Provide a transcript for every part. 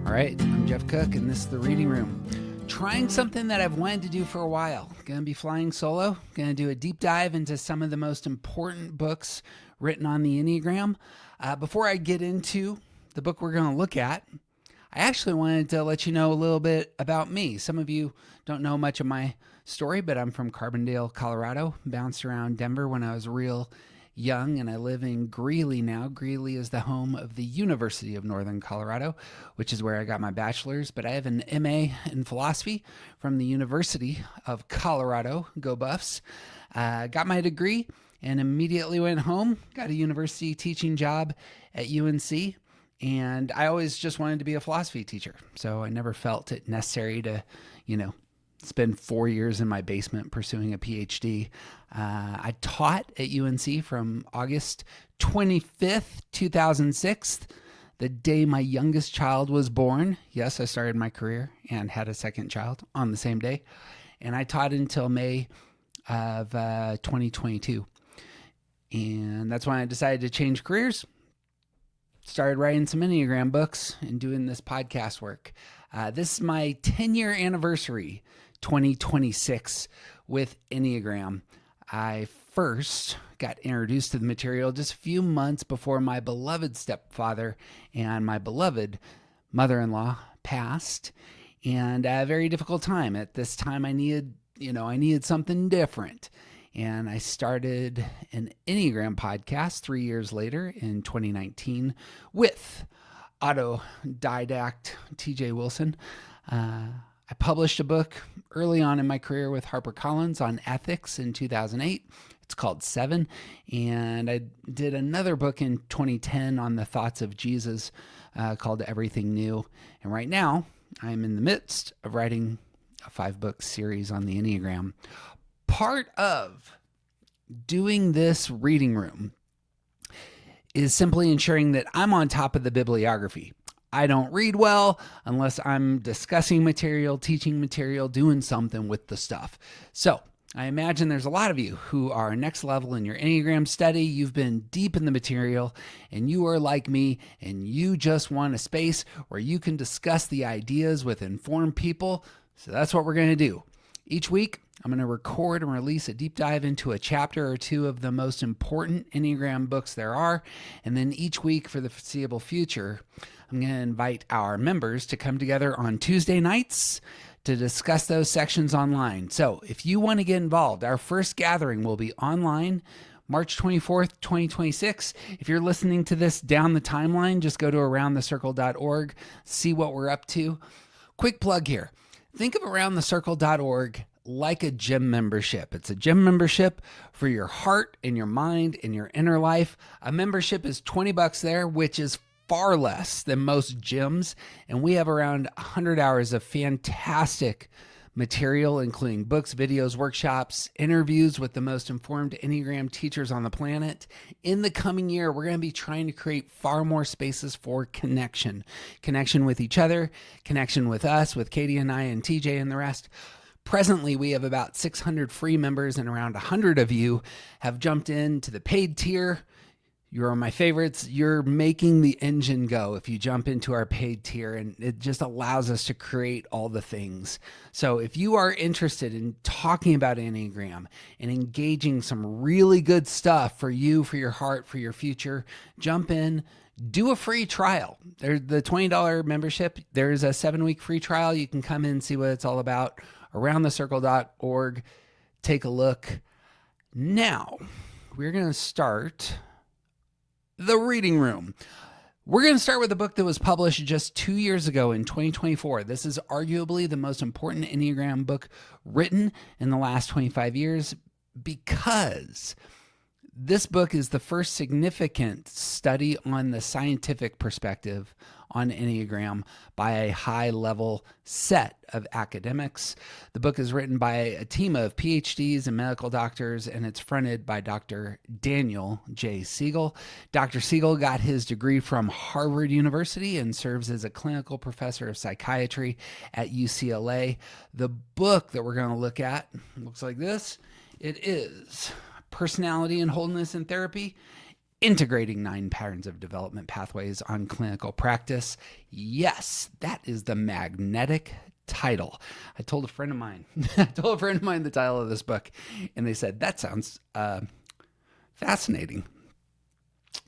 All right, I'm Jeff Cook, and this is The Reading Room. Trying something that I've wanted to do for a while. Going to be flying solo. Going to do a deep dive into some of the most important books written on the Enneagram. Before I get into the book we're going to look at, I actually wanted to let you know a little bit about me. Some of you don't know much of my story, but I'm from Carbondale, Colorado. Bounced around Denver when I was real young, and I live in Greeley now. Greeley is the home of the University of Northern Colorado, which is where I got my bachelor's, but I have an MA in philosophy from the University of Colorado. Go Buffs. Got my degree and immediately went home, got a university teaching job at UNC, and I always just wanted to be a philosophy teacher, so I never felt it necessary to, spend 4 years in my basement pursuing a PhD. I taught at UNC from August 25th, 2006, the day my youngest child was born. Yes, I started my career and had a second child on the same day. And I taught until May of 2022. And that's when I decided to change careers. Started writing some Enneagram books and doing this podcast work. This is my 10-year anniversary, 2026, with Enneagram. I first got introduced to the material just a few months before my beloved stepfather and my beloved mother-in-law passed, and a very difficult time. At this time, I needed something different. And I started an Enneagram podcast 3 years later in 2019 with autodidact TJ Wilson. I published a book early on in my career with HarperCollins on ethics in 2008. It's called Seven. And I did another book in 2010 on the thoughts of Jesus called Everything New. And right now, I'm in the midst of writing a 5-book series on the Enneagram. Part of doing this reading room is simply ensuring that I'm on top of the bibliography. I don't read well unless I'm discussing material, teaching material, doing something with the stuff. So I imagine there's a lot of you who are next level in your Enneagram study. You've been deep in the material and you are like me and you just want a space where you can discuss the ideas with informed people. So that's what we're going to do. Each week, I'm going to record and release a deep dive into a chapter or two of the most important Enneagram books there are. And then each week for the foreseeable future, I'm going to invite our members to come together on Tuesday nights to discuss those sections online. So if you want to get involved, our first gathering will be online March 24th, 2026. If you're listening to this down the timeline, just go to aroundthecircle.org, see what we're up to. Quick plug here. Think of aroundthecircle.org like a gym membership. It's a gym membership for your heart and your mind and your inner life. A membership is $20 there, which is far less than most gyms. And we have around 100 hours of fantastic material, including books, videos, workshops, interviews with the most informed Enneagram teachers on the planet. In the coming year, we're going to be trying to create far more spaces for connection with each other, connection with us, with Katie and I and TJ and the rest. Presently, we have about 600 free members, and around 100 of you have jumped into the paid tier. You're my favorites. You're making the engine go if you jump into our paid tier, and it just allows us to create all the things. So if you are interested in talking about Enneagram and engaging some really good stuff for you, for your heart, for your future, jump in. Do a free trial. There's the $20 membership. There's a 7-week free trial. You can come in and see what it's all about. Aroundthecircle.org. Take a look. Now, we're going to start the reading room. We're going to start with a book that was published just 2 years ago in 2024. This is arguably the most important Enneagram book written in the last 25 years because this book is the first significant study on the scientific perspective on Enneagram by a high-level set of academics. The book is written by a team of PhDs and medical doctors, and it's fronted by Dr. Daniel J. Siegel. Dr. Siegel got his degree from Harvard University and serves as a clinical professor of psychiatry at UCLA. The book that we're going to look at looks like this. It is Personality and Wholeness in Therapy. Integrating 9 Patterns of Development Pathways on Clinical Practice. Yes, that is the magnetic title. I told a friend of mine the title of this book, and they said, that sounds fascinating,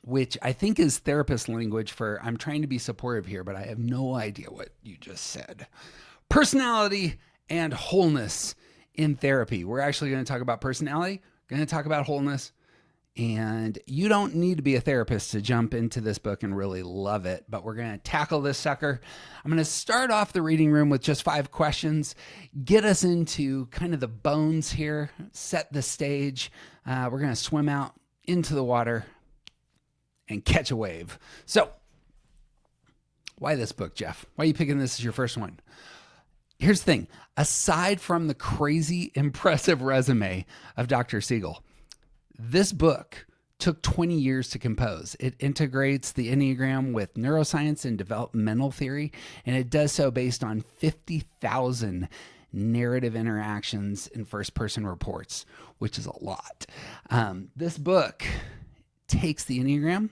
which I think is therapist language for I'm trying to be supportive here, but I have no idea what you just said. Personality and wholeness in therapy. We're actually going to talk about personality, going to talk about wholeness, and you don't need to be a therapist to jump into this book and really love it, but we're going to tackle this sucker. I'm going to start off the reading room with just 5 questions, get us into kind of the bones here, set the stage. We're going to swim out into the water and catch a wave. So, why this book, Jeff? Why are you picking this as your first one? Here's the thing. Aside from the crazy impressive resume of Dr. Siegel, this book took 20 years to compose. It integrates the Enneagram with neuroscience and developmental theory, and it does so based on 50,000 narrative interactions in first-person reports, which is a lot. This book takes the Enneagram,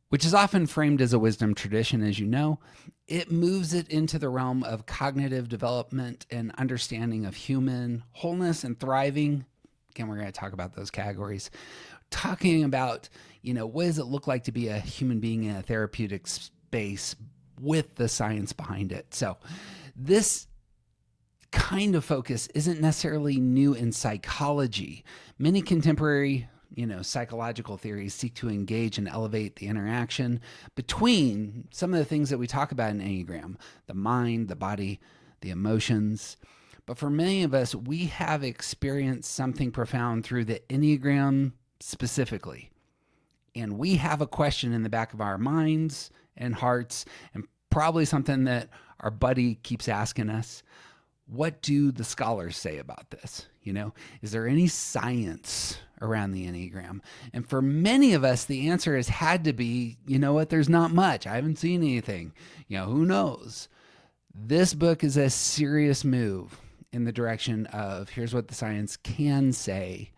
which is often framed as a wisdom tradition, as you know. It moves it into the realm of cognitive development and understanding of human wholeness and thriving. Again, we're going to talk about those categories. Talking about, what does it look like to be a human being in a therapeutic space with the science behind it. So this kind of focus isn't necessarily new in psychology. Many contemporary psychological theories seek to engage and elevate the interaction between some of the things that we talk about in Enneagram, the mind, the body, the emotions. But for many of us, we have experienced something profound through the Enneagram specifically. And we have a question in the back of our minds and hearts, and probably something that our buddy keeps asking us. What do the scholars say about this? Is there any science around the Enneagram? And for many of us, the answer has had to be, there's not much. I haven't seen anything. Who knows? This book is a serious move in the direction of here's what the science can say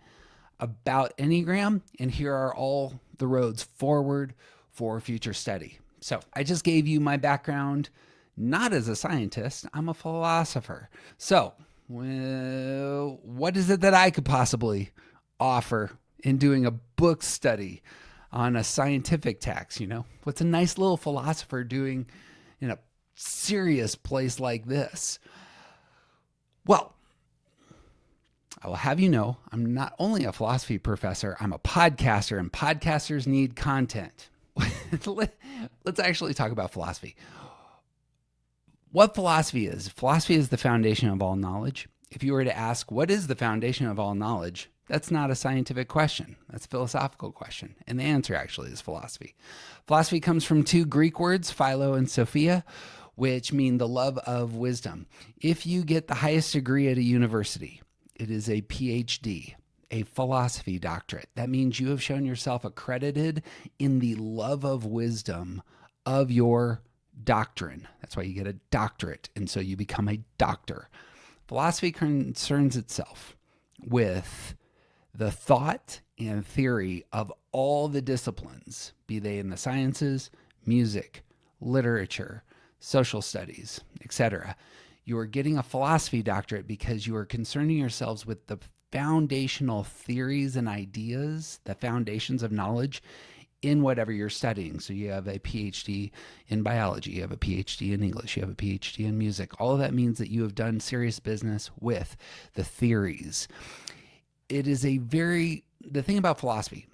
about Enneagram, and here are all the roads forward for future study. So I just gave you my background, not as a scientist, I'm a philosopher. So what is it that I could possibly offer in doing a book study on a scientific text? What's a nice little philosopher doing in a serious place like this? Well, I will have you know, I'm not only a philosophy professor, I'm a podcaster, and podcasters need content. Let's actually talk about philosophy. What philosophy is? Philosophy is the foundation of all knowledge. If you were to ask, what is the foundation of all knowledge? That's not a scientific question. That's a philosophical question. And the answer actually is philosophy. Philosophy comes from 2 Greek words, philo and sophia, which mean the love of wisdom. If you get the highest degree at a university, it is a PhD, a philosophy doctorate. That means you have shown yourself accredited in the love of wisdom of your doctrine. That's why you get a doctorate, and so you become a doctor. Philosophy concerns itself with the thought and theory of all the disciplines, be they in the sciences, music, literature, social studies, etc. You are getting a philosophy doctorate because you are concerning yourselves with the foundational theories and ideas, the foundations of knowledge in whatever you're studying. So you have a PhD in biology, you have a PhD in English, you have a PhD in music. All of that means that you have done serious business with the theories. It is the thing about philosophy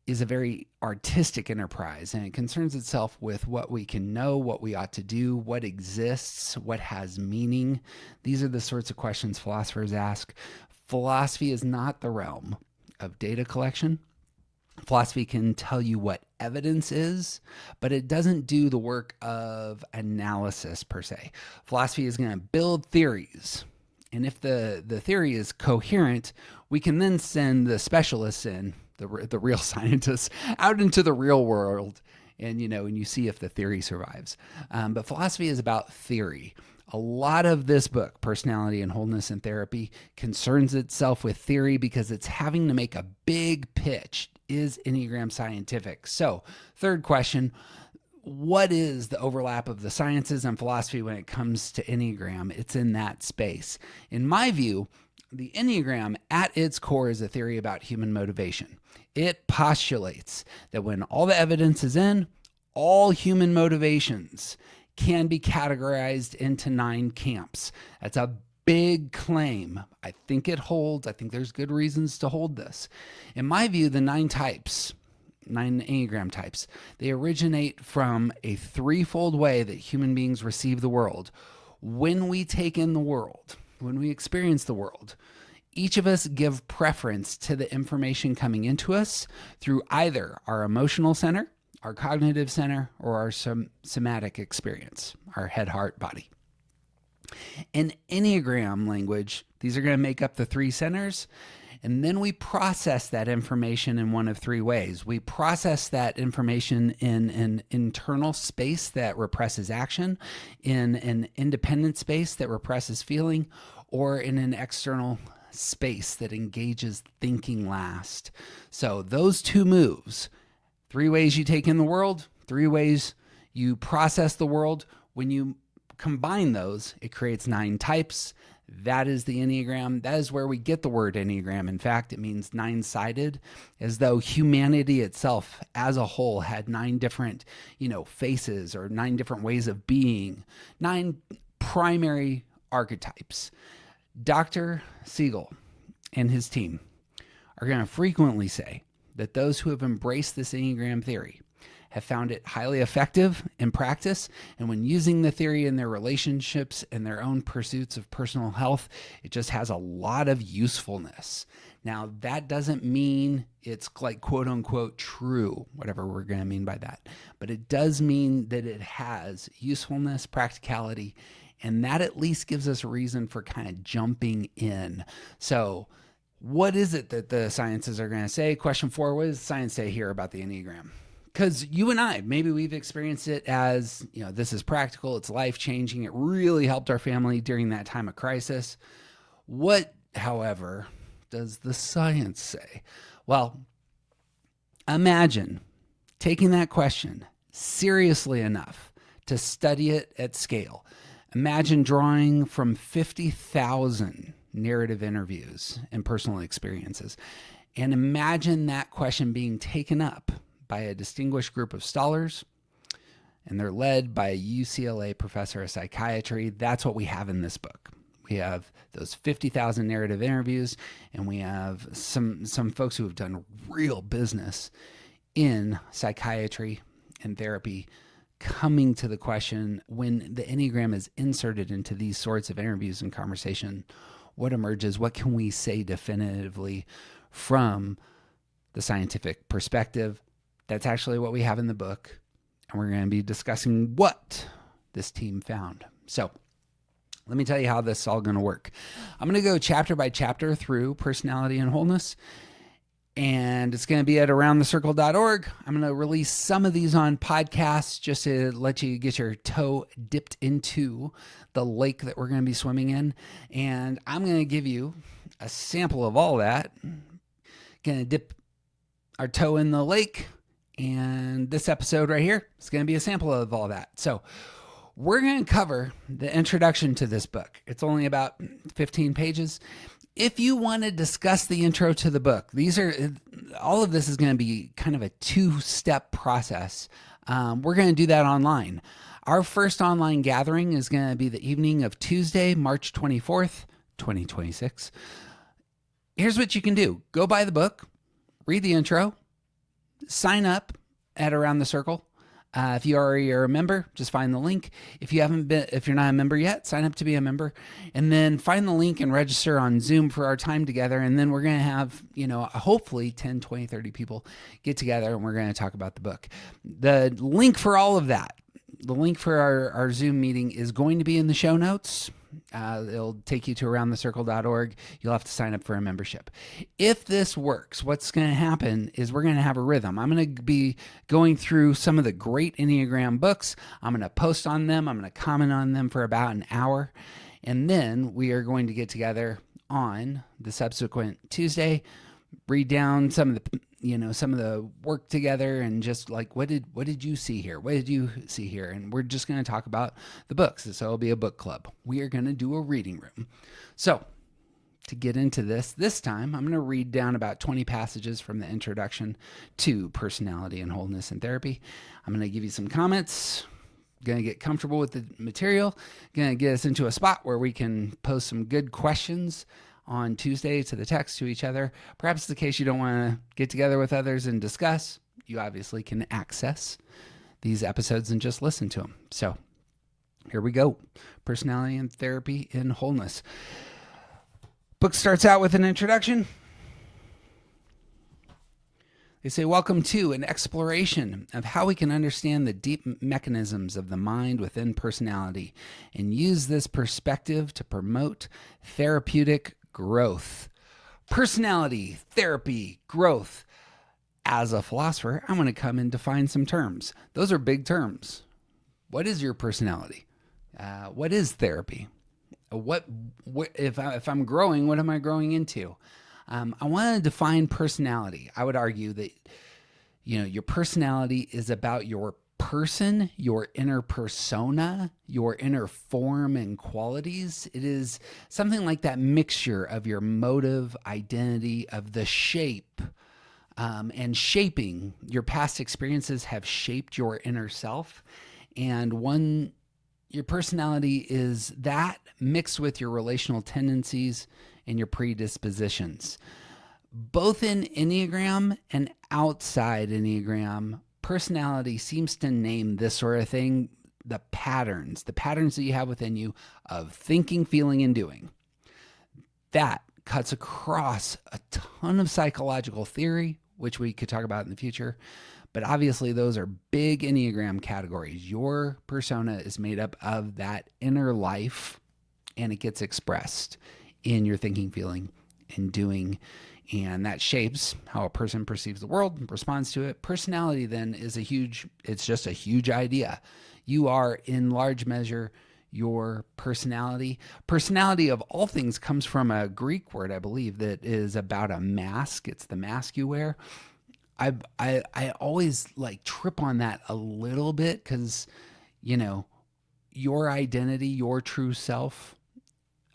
is a very artistic enterprise, and it concerns itself with what we can know, what we ought to do, what exists, what has meaning. These are the sorts of questions philosophers ask. Philosophy is not the realm of data collection. Philosophy can tell you what evidence is, but it doesn't do the work of analysis per se. Philosophy is going to build theories. And if the theory is coherent, we can then send the specialists in, the real scientists, out into the real world and you see if the theory survives. But philosophy is about theory. A lot of this book, Personality and Wholeness in Therapy, concerns itself with theory because it's having to make a big pitch Is Enneagram scientific? So, third question, what is the overlap of the sciences and philosophy when it comes to Enneagram? It's in that space. In my view, the Enneagram at its core is a theory about human motivation. It postulates that when all the evidence is in, all human motivations can be categorized into 9 camps. That's a big claim. I think it holds. I think there's good reasons to hold this. In my view, the 9 Enneagram types, they originate from a threefold way that human beings receive the world. When we take in the world, when we experience the world, each of us give preference to the information coming into us through either our emotional center, our cognitive center, or our somatic experience, our head, heart, body. In Enneagram language, these are going to make up the 3 centers, and then we process that information in one of 3 ways. We process that information in an internal space that represses action, in an independent space that represses feeling, or in an external space that engages thinking last. So those 2 moves, 3 ways you take in the world, 3 ways you process the world. When you combine those, it creates 9 types. That is the Enneagram. That is where we get the word Enneagram. In fact, it means 9-sided, as though humanity itself as a whole had 9 different, faces, or 9 different ways of being, 9 primary archetypes. Dr. Siegel and his team are going to frequently say that those who have embraced this Enneagram theory have found it highly effective in practice, and when using the theory in their relationships and their own pursuits of personal health, it just has a lot of usefulness. Now, that doesn't mean it's like quote unquote true, whatever we're going to mean by that, but it does mean that it has usefulness, practicality, and that at least gives us a reason for kind of jumping in. So what is it that the sciences are going to say? Question 4, what does science say here about the Enneagram? Because you and I, maybe we've experienced it as, this is practical, it's life-changing, it really helped our family during that time of crisis. What, however, does the science say? Well, imagine taking that question seriously enough to study it at scale. Imagine drawing from 50,000 narrative interviews and personal experiences, and imagine that question being taken up by a distinguished group of scholars, and they're led by a UCLA professor of psychiatry. That's what we have in this book. We have those 50,000 narrative interviews, and we have some folks who have done real business in psychiatry and therapy coming to the question, when the Enneagram is inserted into these sorts of interviews and conversation, what emerges? What can we say definitively from the scientific perspective? That's actually what we have in the book, and we're going to be discussing what this team found. So let me tell you how this is all going to work. I'm going to go chapter by chapter through personality and wholeness, and it's going to be at aroundthecircle.org. I'm going to release some of these on podcasts just to let you get your toe dipped into the lake that we're going to be swimming in, and I'm going to give you a sample of all that. Going to dip our toe in the lake, and this episode right here is going to be a sample of all that. So we're going to cover the introduction to this book. It's only about 15 pages. If you want to discuss the intro to the book, all of this is going to be kind of a 2-step process. We're going to do that online. Our first online gathering is going to be the evening of Tuesday, March 24th, 2026. Here's what you can do. Go buy the book, read the intro, sign up at Around the Circle. If you already are a member, just find the link. If you're not a member yet, sign up to be a member, and then find the link and register on Zoom for our time together. And then we're going to have, hopefully 10, 20, 30 people get together, and we're going to talk about the book. The link for all of that, the link for our Zoom meeting is going to be in the show notes. It'll take you to aroundthecircle.org. You'll have to sign up for a membership. If this works, what's going to happen is we're going to have a rhythm. I'm going to be going through some of the great Enneagram books. I'm going to post on them. I'm going to comment on them for about an hour. And then we are going to get together on the subsequent Tuesday, read down some of some of the work together and just like, what did you see here? What did you see here? And we're just going to talk about the books. So it'll be a book club. We are going to do a reading room. So to get into this time, I'm going to read down about 20 passages from the introduction to personality and wholeness in therapy. I'm going to give you some comments, going to get comfortable with the material, going to get us into a spot where we can post some good questions on Tuesday to the text to each other. Perhaps the case you don't want to get together with others and discuss, you obviously can access these episodes and just listen to them. So here we go. Personality and therapy in wholeness. Book starts out with an introduction. They say, welcome to an exploration of how we can understand the deep mechanisms of the mind within personality and use this perspective to promote therapeutic growth. Personality, therapy, growth. As a philosopher, I'm going to come and define some terms. Those are big terms. What is your personality? What is therapy? What if I'm growing, what am I growing into? I want to define personality. I would argue that, your personality is about your person, your inner persona, your inner form and qualities. It is something like that mixture of your motive, identity, of the shape, and shaping. Your past experiences have shaped your inner self. And your personality is that mixed with your relational tendencies and your predispositions. Both in Enneagram and outside Enneagram, personality seems to name this sort of thing, the patterns that you have within you of thinking, feeling, and doing. That cuts across a ton of psychological theory, which we could talk about in the future. But obviously, those are big Enneagram categories. Your persona is made up of that inner life, and it gets expressed in your thinking, feeling, and doing. And that shapes how a person perceives the world and responds to it. Personality then is it's just a huge idea. You are, in large measure, your personality. Personality of all things comes from a Greek word, I believe, that is about a mask. It's the mask you wear. I always trip on that a little bit because, your identity, your true self,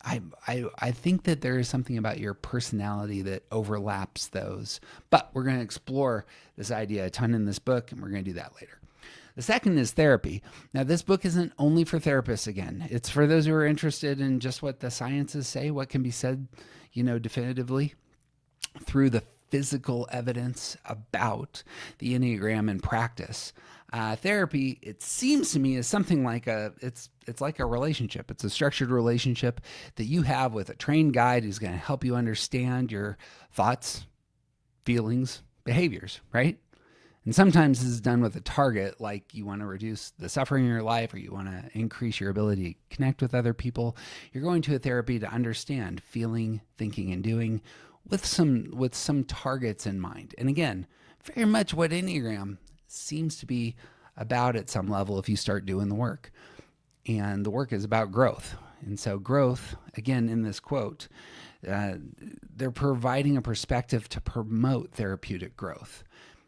I think that there is something about your personality that overlaps those. But we're going to explore this idea a ton in this book, and we're going to do that later. The second is therapy. Now, this book isn't only for therapists again. It's for those who are interested in just what the sciences say, what can be said, definitively through the physical evidence about the Enneagram in practice. Therapy, it seems to me, is something like it's like a relationship. It's a structured relationship that you have with a trained guide who's going to help you understand your thoughts, feelings, behaviors, right? And sometimes this is done with a target, like you want to reduce the suffering in your life or you want to increase your ability to connect with other people. You're going to a therapy to understand feeling, thinking, and doing with some targets in mind. And again, very much what Enneagram seems to be about at some level if you start doing the work. And the work is about growth. And so growth, again, in this quote, they're providing a perspective to promote therapeutic growth.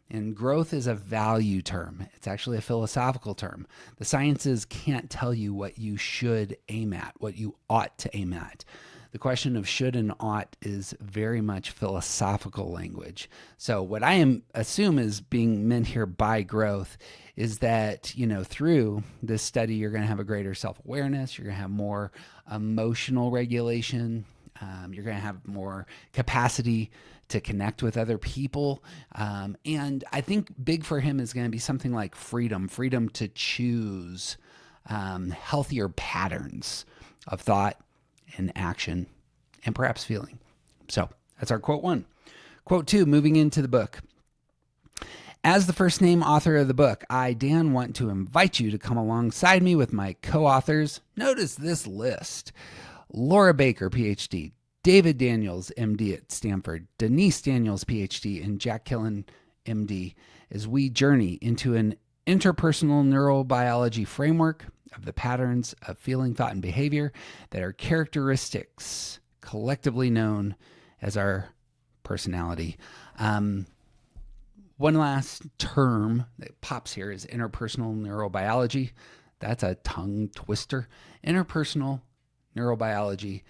And growth is a value term. It's actually a philosophical term. The sciences can't tell you what you should aim at, what you ought to aim at. The question of should and ought is very much philosophical language. So what I assume is being meant here by growth is that, through this study, you're going to have a greater self-awareness. You're going to have more emotional regulation. You're going to have more capacity to connect with other people. And I think big for him is going to be something like freedom to choose healthier patterns of thought and action and perhaps feeling. So that's our quote 1. Quote 2, moving into the book. As the first name author of the book, I, Dan, want to invite you to come alongside me with my co-authors. Notice this list: Laura Baker, PhD, David Daniels, MD at Stanford, Denise Daniels, PhD, and Jack Killen, MD, as we journey into an interpersonal neurobiology framework of the patterns of feeling, thought, and behavior that are characteristics collectively known as our personality. One last term that pops here is interpersonal neurobiology. That's a tongue twister. Interpersonal neurobiology.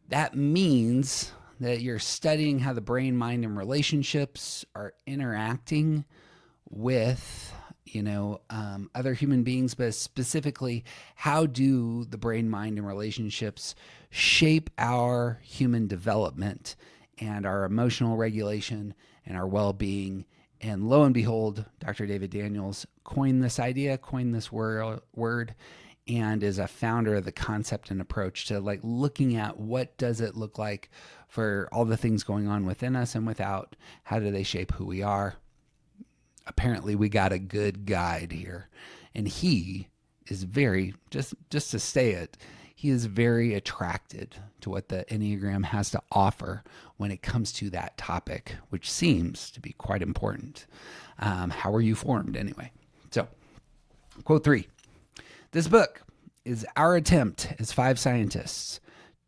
That means that you're studying how the brain, mind, and relationships are interacting with, other human beings, but specifically, how do the brain, mind, and relationships shape our human development and our emotional regulation and our well-being. And lo and behold, Dr. David Daniels coined this word, and is a founder of the concept and approach to like looking at what does it look like for all the things going on within us and without, how do they shape who we are. Apparently we got a good guide here, and he is very, just to say it, he is very attracted to what the Enneagram has to offer when it comes to that topic, which seems to be quite important. How are you formed anyway? So, quote 3. This book is our attempt as 5 scientists,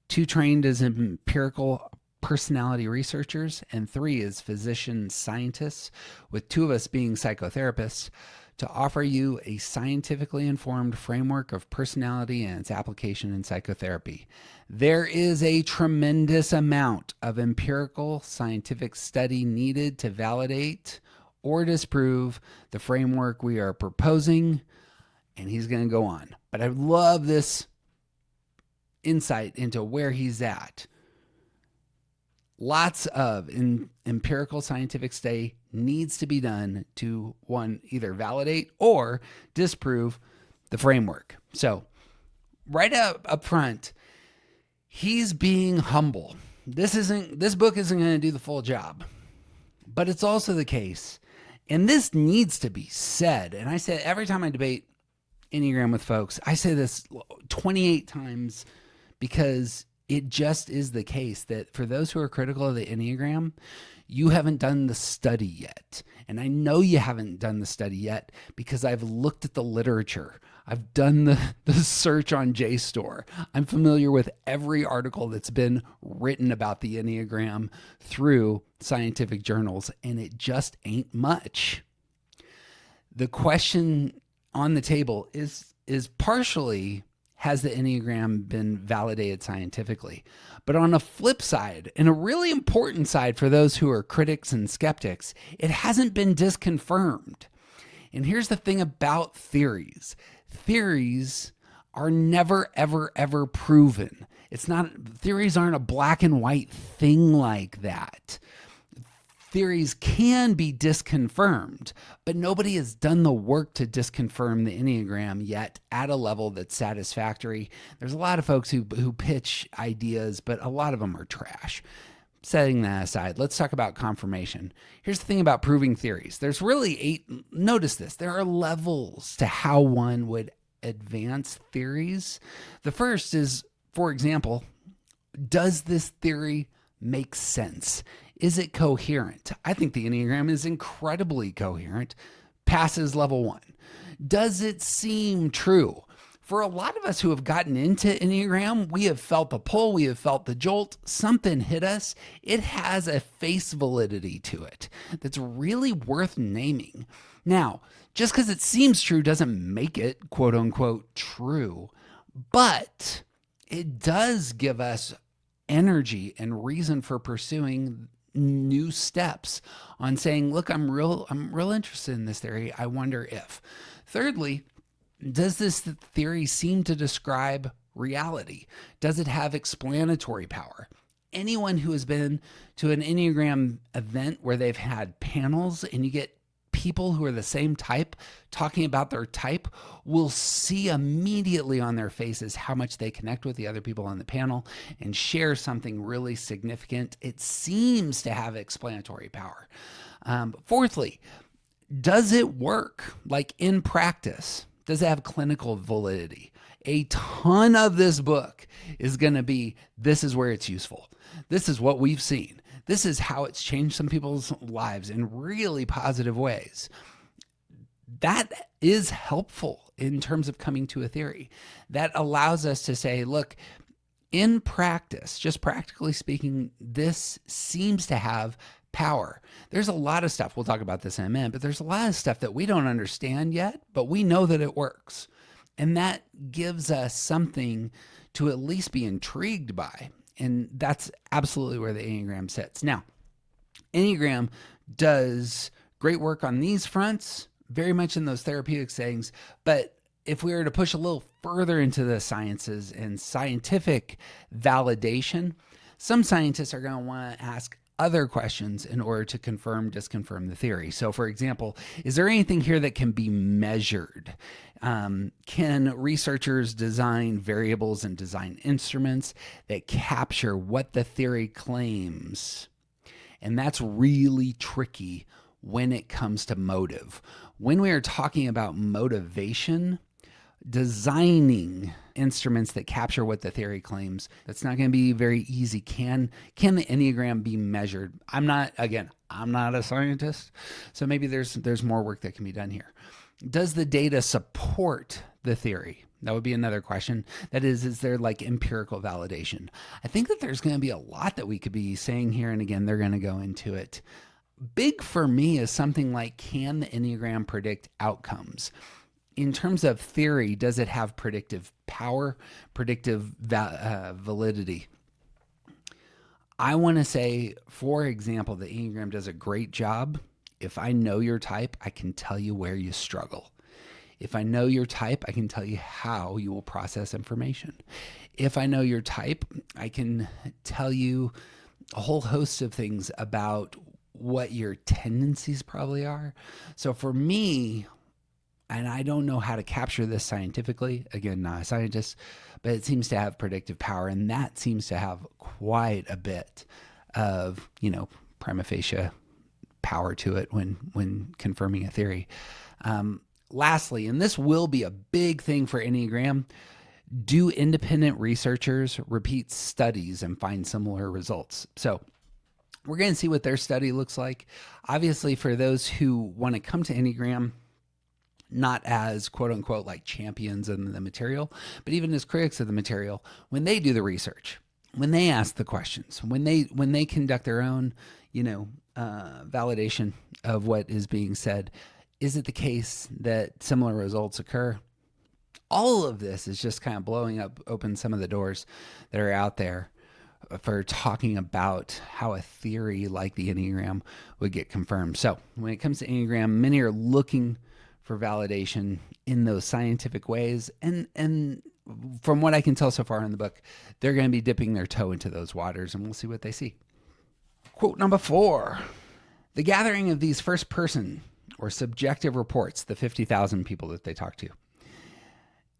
2 trained as empirical personality researchers, and 3 as physician scientists, with 2 of us being psychotherapists, to offer you a scientifically informed framework of personality and its application in psychotherapy. There is a tremendous amount of empirical scientific study needed to validate or disprove the framework we are proposing, and he's going to go on. But I love this insight into where he's at. Lots of empirical scientific study needs to be done to, one, either validate or disprove the framework. So right up front, he's being humble. This book isn't going to do the full job, but it's also the case. And this needs to be said. And I say every time I debate Enneagram with folks, I say this 28 times because it just is the case that for those who are critical of the Enneagram, you haven't done the study yet. And I know you haven't done the study yet because I've looked at the literature. I've done the search on JSTOR. I'm familiar with every article that's been written about the Enneagram through scientific journals, and it just ain't much. The question on the table is partially, has the Enneagram been validated scientifically? But on a flip side, and a really important side for those who are critics and skeptics, it hasn't been disconfirmed. And here's the thing about theories. Theories are never, ever, ever proven. Theories aren't a black and white thing like that. Theories can be disconfirmed, but nobody has done the work to disconfirm the Enneagram yet at a level that's satisfactory. There's a lot of folks who pitch ideas, but a lot of them are trash. Setting that aside, let's talk about confirmation. Here's the thing about proving theories. There's really 8, notice this, there are levels to how one would advance theories. The first is, for example, does this theory make sense? Is it coherent? I think the Enneagram is incredibly coherent. Passes level 1. Does it seem true? For a lot of us who have gotten into Enneagram, we have felt the pull, we have felt the jolt, something hit us. It has a face validity to it that's really worth naming. Now, just because it seems true doesn't make it quote unquote true, but it does give us energy and reason for pursuing new steps on saying, look, I'm real interested in this theory. I wonder if. Thirdly, does this theory seem to describe reality? Does it have explanatory power? Anyone who has been to an Enneagram event where they've had panels and you get people who are the same type talking about their type will see immediately on their faces how much they connect with the other people on the panel and share something really significant. It seems to have explanatory power. Fourthly, does it work like in practice? Does it have clinical validity? A ton of this book is going to be, this is where it's useful. This is what we've seen. This is how it's changed some people's lives in really positive ways. That is helpful in terms of coming to a theory. That allows us to say, look, in practice, just practically speaking, this seems to have power. There's a lot of stuff, we'll talk about this in a minute, but there's a lot of stuff that we don't understand yet, but we know that it works. And that gives us something to at least be intrigued by. And that's absolutely where the Enneagram sits. Now, Enneagram does great work on these fronts, very much in those therapeutic settings. But if we were to push a little further into the sciences and scientific validation, some scientists are going to want to ask other questions in order to confirm, disconfirm the theory. So, for example, is there anything here that can be measured? Can researchers design variables and design instruments that capture what the theory claims? And that's really tricky when it comes to motive. When we are talking about motivation, designing instruments that capture what the theory claims, that's not going to be very easy. Can the Enneagram be measured? I'm not a scientist, so maybe there's more work that can be done here. Does the data support the theory? That would be another question. That is there like empirical validation? I think that there's going to be a lot that we could be saying here, and again, they're going to go into it. Big for me is something like, can the Enneagram predict outcomes? In terms of theory, does it have predictive power, predictive validity? I want to say, for example, the Enneagram does a great job. If I know your type, I can tell you where you struggle. If I know your type, I can tell you how you will process information. If I know your type, I can tell you a whole host of things about what your tendencies probably are. So for me, and I don't know how to capture this scientifically, again, not a scientist, but it seems to have predictive power, and that seems to have quite a bit of, prima facie power to it when confirming a theory. Lastly, and this will be a big thing for Enneagram, do independent researchers repeat studies and find similar results? So we're going to see what their study looks like. Obviously, for those who want to come to Enneagram, not as quote unquote like champions in the material, but even as critics of the material, when they do the research, when they ask the questions, when they conduct their own, validation of what is being said, is it the case that similar results occur? All of this is just kind of blowing open some of the doors that are out there for talking about how a theory like the Enneagram would get confirmed. So when it comes to Enneagram, many are looking for validation in those scientific ways. And from what I can tell so far in the book, they're going to be dipping their toe into those waters, and we'll see what they see. Quote number 4, the gathering of these first person or subjective reports, the 50,000 people that they talk to,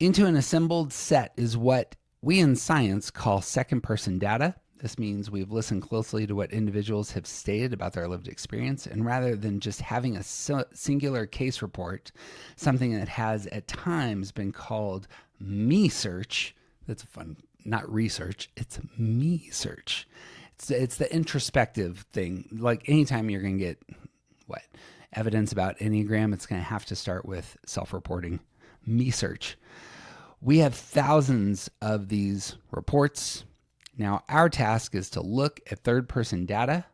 into an assembled set is what we in science call second person data. This means we've listened closely to what individuals have stated about their lived experience, and rather than just having a singular case report, something that has at times been called me-search. That's fun, not research, it's me-search. It's the introspective thing. Like anytime you're going to get evidence about Enneagram, it's going to have to start with self-reporting, me-search. We have thousands of these reports. Now, our task is to look at third-person data,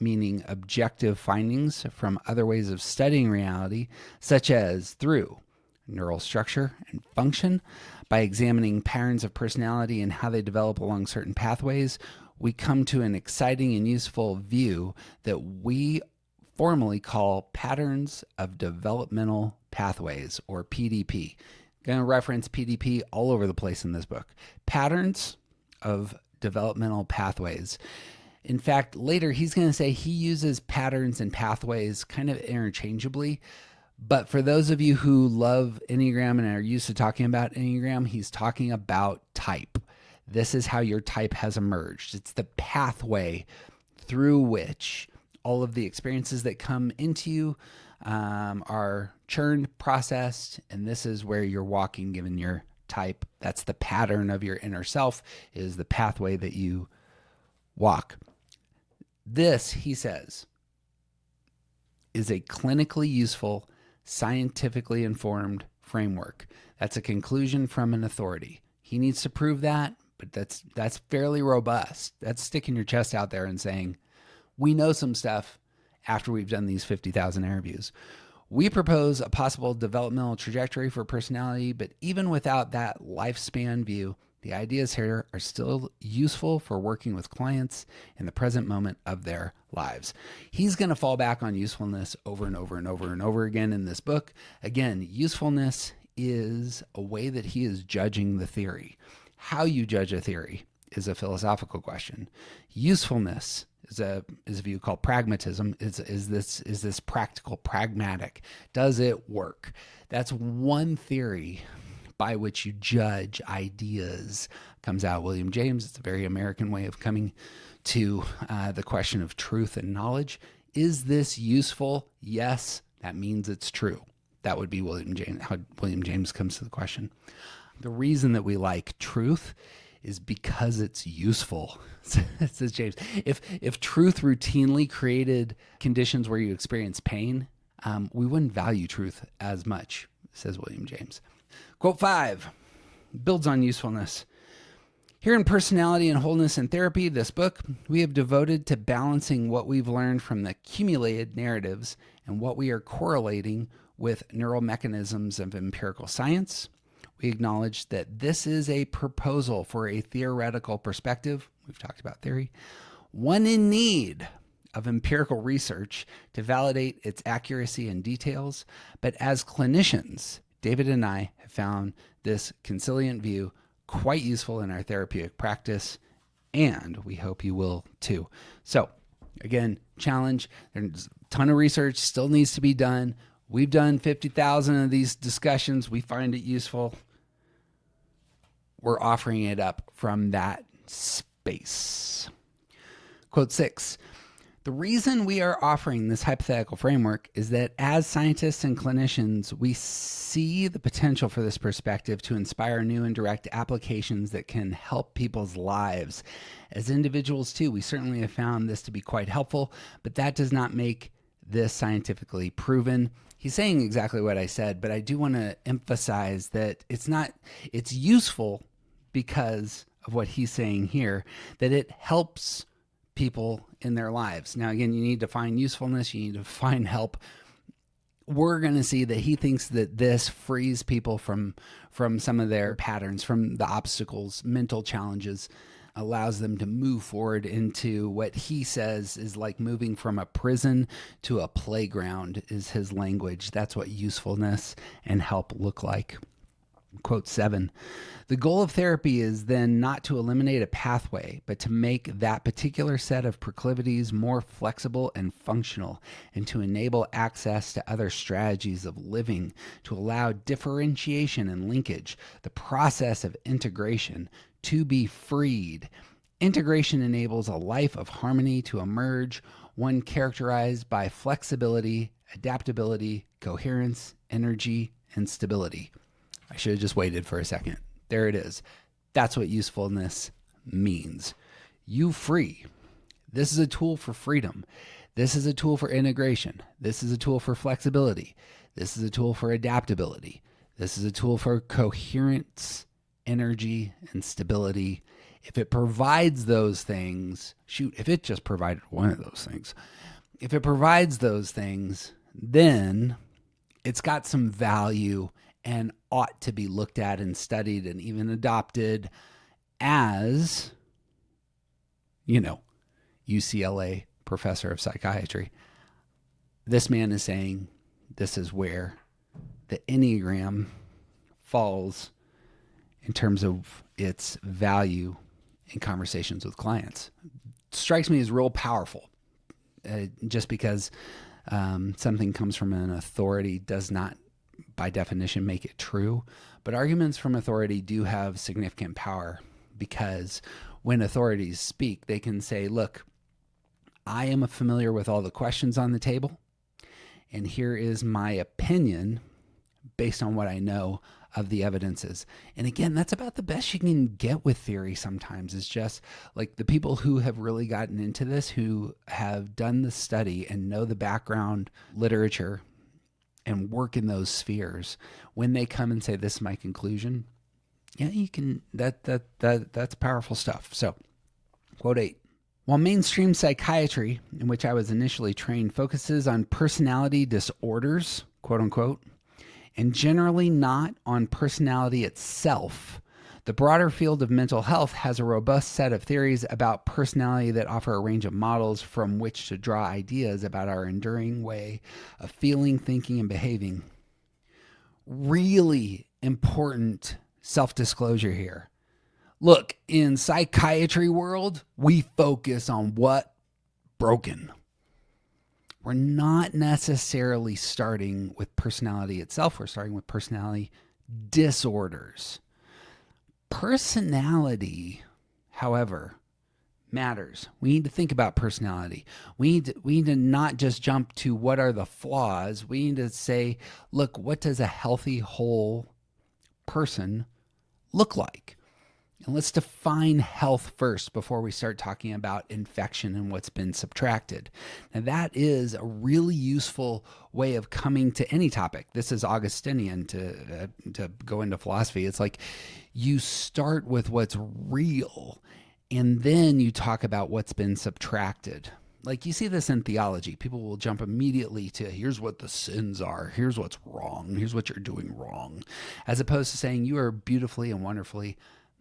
meaning objective findings from other ways of studying reality, such as through neural structure and function. By examining patterns of personality and how they develop along certain pathways, we come to an exciting and useful view that we formally call patterns of developmental pathways, or PDP. Going to reference PDP all over the place in this book. Patterns of developmental pathways. In fact, later he's going to say he uses patterns and pathways kind of interchangeably. But for those of you who love Enneagram and are used to talking about Enneagram, he's talking about type. This is how your type has emerged. It's the pathway through which all of the experiences that come into you are churned, processed, and this is where you're walking given your type. That's the pattern of your inner self, is the pathway that you walk. This, he says, is a clinically useful, scientifically informed framework. That's a conclusion from an authority. He needs to prove that, but that's fairly robust. That's sticking your chest out there and saying, we know some stuff, after we've done these 50,000 interviews. We propose a possible developmental trajectory for personality, but even without that lifespan view, the ideas here are still useful for working with clients in the present moment of their lives. He's going to fall back on usefulness over and over and over and over again in this book. Again, usefulness is a way that he is judging the theory. How you judge a theory is a philosophical question. Usefulness is a view called pragmatism. Is this practical, pragmatic? Does it work? That's one theory by which you judge ideas. Comes out William James. It's a very American way of coming to the question of truth and knowledge. Is this useful? Yes, that means it's true. That would be William James, how William James comes to the question. The reason that we like truth is because it's useful, says James. If truth routinely created conditions where you experience pain, we wouldn't value truth as much, says William James. Quote 5 builds on usefulness. Here in Personality and Wholeness and Therapy, this book, we have devoted to balancing what we've learned from the accumulated narratives and what we are correlating with neural mechanisms of empirical science. We acknowledge that this is a proposal for a theoretical perspective. We've talked about theory. One in need of empirical research to validate its accuracy and details. But as clinicians, David and I have found this conciliant view quite useful in our therapeutic practice, and we hope you will too. So again, challenge. There's a ton of research still needs to be done. We've done 50,000 of these discussions. We find it useful. We're offering it up from that space. Quote 6, the reason we are offering this hypothetical framework is that as scientists and clinicians, we see the potential for this perspective to inspire new and direct applications that can help people's lives. As individuals too, we certainly have found this to be quite helpful, but that does not make this scientifically proven. He's saying exactly what I said, but I do want to emphasize that it's useful because of what he's saying here, that it helps people in their lives. Now, again, you need to find usefulness. You need to find help. We're going to see that he thinks that this frees people from some of their patterns, from the obstacles, mental challenges, allows them to move forward into what he says is like moving from a prison to a playground is his language. That's what usefulness and help look like. Quote 7, the goal of therapy is then not to eliminate a pathway, but to make that particular set of proclivities more flexible and functional, and to enable access to other strategies of living, to allow differentiation and linkage, the process of integration to be freed. Integration enables a life of harmony to emerge, one characterized by flexibility, adaptability, coherence, energy, and stability. I should have just waited for a second. There it is. That's what usefulness means. You free. This is a tool for freedom. This is a tool for integration. This is a tool for flexibility. This is a tool for adaptability. This is a tool for coherence, energy, and stability. If it provides those things, if it just provided one of those things, if it provides those things, then it's got some value and ought to be looked at and studied and even adopted as, UCLA professor of psychiatry. This man is saying this is where the Enneagram falls in terms of its value in conversations with clients. It strikes me as real powerful. Just because something comes from an authority does not, by definition, make it true. But arguments from authority do have significant power, because when authorities speak, they can say, look, I am familiar with all the questions on the table, and here is my opinion based on what I know of the evidences. And again, that's about the best you can get with theory sometimes. It's just like the people who have really gotten into this, who have done the study and know the background literature and work in those spheres, when they come and say, this is my conclusion, yeah, you can, that's powerful stuff. So, quote 8, While mainstream psychiatry, in which I was initially trained, focuses on personality disorders, quote unquote, and generally not on personality itself, the broader field of mental health has a robust set of theories about personality that offer a range of models from which to draw ideas about our enduring way of feeling, thinking, and behaving. Really important self-disclosure here. Look, in psychiatry world, we focus on what broken. We're not necessarily starting with personality itself. We're starting with personality disorders. Personality, however, matters. We need to think about personality. We need to not just jump to what are the flaws. We need to say, look, what does a healthy, whole person look like? And let's define health first before we start talking about infection and what's been subtracted. Now, that is a really useful way of coming to any topic. This is Augustinian to go into philosophy. It's like you start with what's real, and then you talk about what's been subtracted. Like you see this in theology. People will jump immediately to here's what the sins are, here's what's wrong, here's what you're doing wrong, as opposed to saying you are beautifully and wonderfully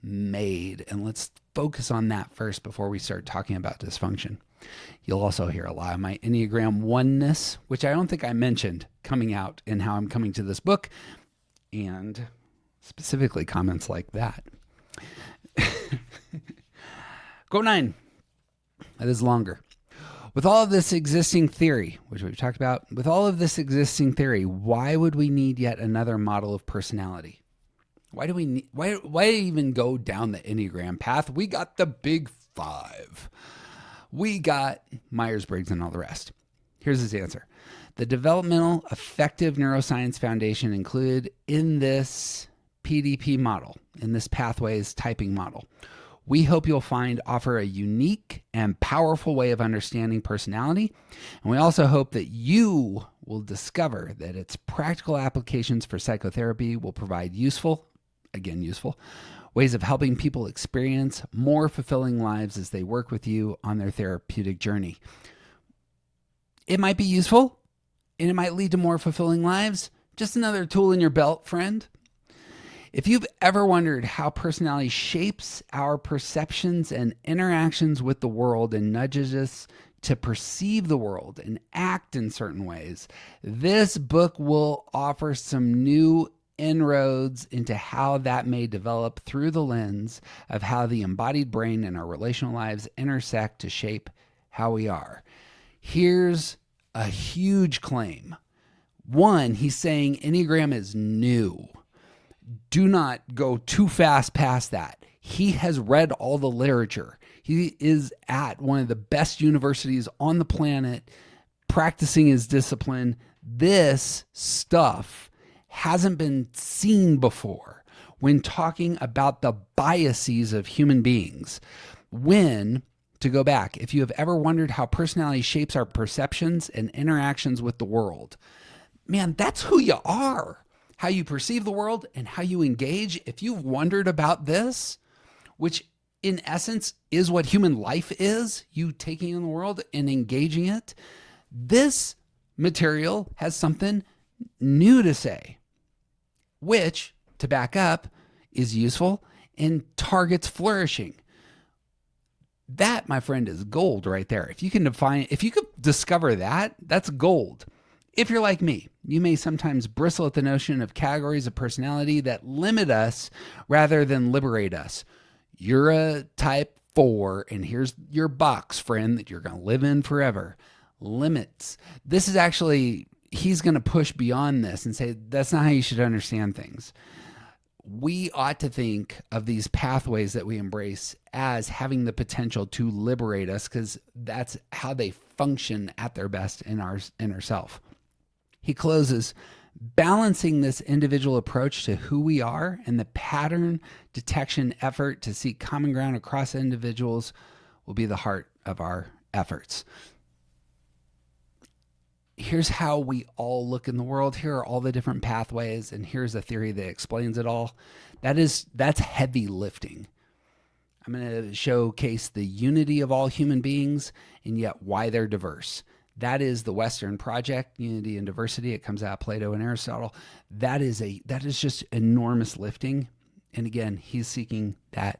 made. And let's focus on that first before we start talking about dysfunction. You'll also hear a lot of my Enneagram oneness, which I don't think I mentioned, coming out and how I'm coming to this book, and specifically comments like that. Go 9. That is longer. With all of this existing theory, which we've talked about, with all of this existing theory, why would we need yet another model of personality? Why do we need, why even go down the Enneagram path? We got the big 5. We got Myers-Briggs and all the rest. Here's his answer. The Developmental Affective Neuroscience Foundation included in this PDP model, in this pathways typing model, we hope you'll offer a unique and powerful way of understanding personality. And we also hope that you will discover that its practical applications for psychotherapy will provide useful ways of helping people experience more fulfilling lives as they work with you on their therapeutic journey. It might be useful, and it might lead to more fulfilling lives. Just another tool in your belt, friend. If you've ever wondered how personality shapes our perceptions and interactions with the world and nudges us to perceive the world and act in certain ways, this book will offer some new inroads into how that may develop through the lens of how the embodied brain and our relational lives intersect to shape how we are. Here's a huge claim. 1, he's saying Enneagram is new. Do not go too fast past that. He has read all the literature. He is at one of the best universities on the planet practicing his discipline. This stuff hasn't been seen before when talking about the biases of human beings. To go back, if you have ever wondered how personality shapes our perceptions and interactions with the world, man, that's who you are. How you perceive the world and how you engage. If you've wondered about this, which in essence is what human life is, you taking in the world and engaging it, this material has something new to say, which, to back up, is useful and targets flourishing. That, my friend, is gold right there. If you could discover that, that's gold. If you're like me, you may sometimes bristle at the notion of categories of personality that limit us rather than liberate us. You're a type 4, and here's your box, friend, that you're going to live in forever. Limits. This is actually, he's going to push beyond this and say, that's not how you should understand things. We ought to think of these pathways that we embrace as having the potential to liberate us, because that's how they function at their best in our inner self. He closes, balancing this individual approach to who we are and the pattern detection effort to seek common ground across individuals will be the heart of our efforts. Here's how we all look in the world. Here are all the different pathways, and here's a theory that explains it all. That's heavy lifting. I'm going to showcase the unity of all human beings and yet why they're diverse. That is the Western project, unity and diversity. It comes out of Plato and Aristotle. That is just enormous lifting. And again, he's seeking that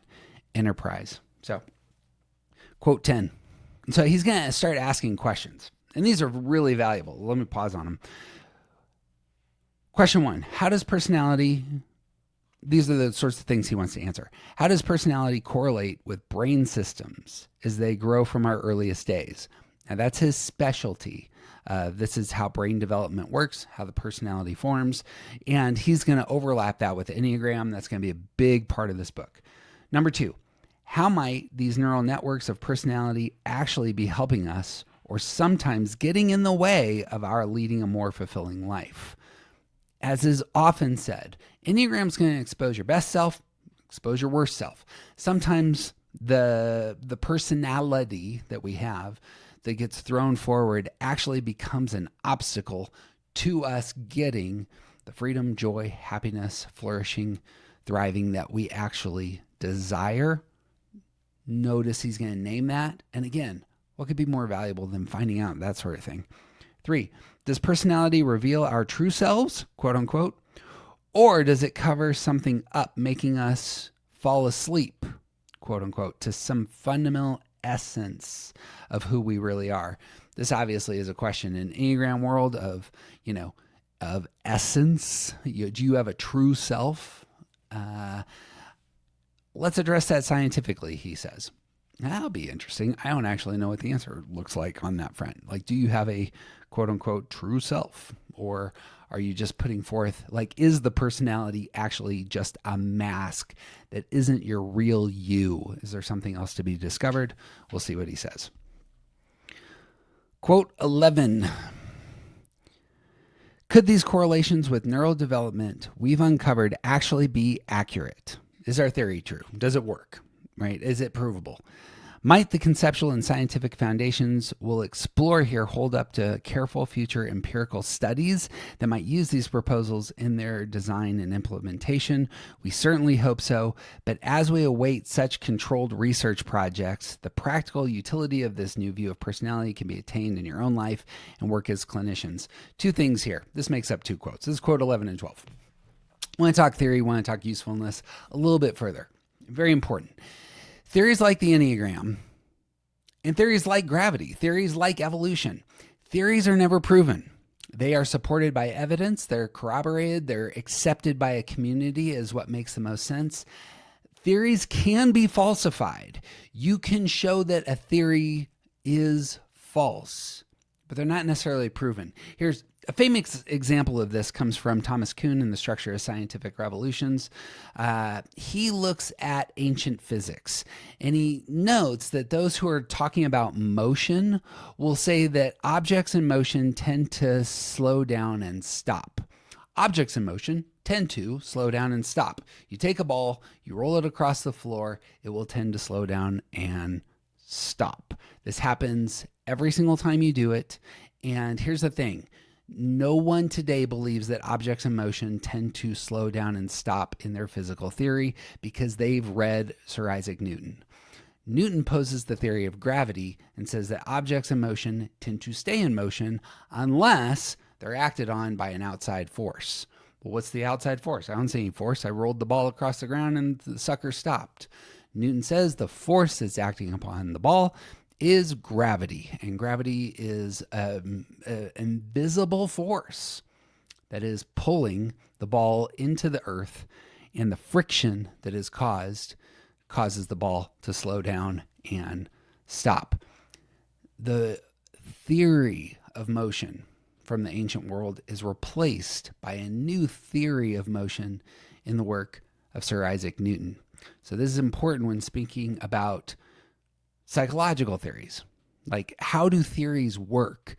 enterprise. So, quote 10. So he's going to start asking questions. And these are really valuable. Let me pause on them. Question 1. How does personality... These are the sorts of things he wants to answer. How does personality correlate with brain systems as they grow from our earliest days? Now, that's his specialty. This is how brain development works, how the personality forms, and he's going to overlap that with Enneagram. That's going to be a big part of this book. Number 2, how might these neural networks of personality actually be helping us or sometimes getting in the way of our leading a more fulfilling life? As is often said, Enneagram's going to expose your best self, expose your worst self. Sometimes the personality that we have that gets thrown forward actually becomes an obstacle to us getting the freedom, joy, happiness, flourishing, thriving that we actually desire. Notice he's going to name that. And again, what could be more valuable than finding out that sort of thing? 3, does personality reveal our true selves, quote unquote, or does it cover something up, making us fall asleep, quote unquote, to some fundamental essence of who we really are? This obviously is a question in Enneagram world of essence. Do you have a true self? Let's address that scientifically, he says. That'll be interesting. I don't actually know what the answer looks like on that front. Like, do you have a quote unquote true self, or are you just putting forth, like, is the personality actually just a mask that isn't your real you? Is there something else to be discovered? We'll see what he says. Quote 11. Could these correlations with neural development we've uncovered actually be accurate? Is our theory true? Does it work? Right? Is it provable? Might the conceptual and scientific foundations we'll explore here hold up to careful future empirical studies that might use these proposals in their design and implementation? We certainly hope so, but as we await such controlled research projects, the practical utility of this new view of personality can be attained in your own life and work as clinicians. 2 things here. This makes up 2 quotes. This is quote 11 and 12. I want to talk theory, want to talk usefulness a little bit further. Very important. Theories like the Enneagram and theories like gravity, theories like evolution, theories are never proven. They are supported by evidence. They're corroborated. They're accepted by a community as what makes the most sense. Theories can be falsified. You can show that a theory is false, but they're not necessarily proven. Here's a famous example of this comes from Thomas Kuhn in The Structure of Scientific Revolutions. He looks at ancient physics, and he notes that those who are talking about motion will say that objects in motion tend to slow down and stop. Objects in motion tend to slow down and stop. You take a ball, you roll it across the floor, it will tend to slow down and stop. This happens every single time you do it. And here's the thing. No one today believes that objects in motion tend to slow down and stop in their physical theory because they've read Sir Isaac Newton. Newton poses the theory of gravity and says that objects in motion tend to stay in motion unless they're acted on by an outside force. Well, what's the outside force? I don't see any force. I rolled the ball across the ground and the sucker stopped. Newton says the force that's acting upon the ball is gravity, and gravity is an invisible force that is pulling the ball into the earth, and the friction that is causes the ball to slow down and stop. The theory of motion from the ancient world is replaced by a new theory of motion in the work of Sir Isaac Newton. So this is important when speaking about psychological theories. Like, how do theories work?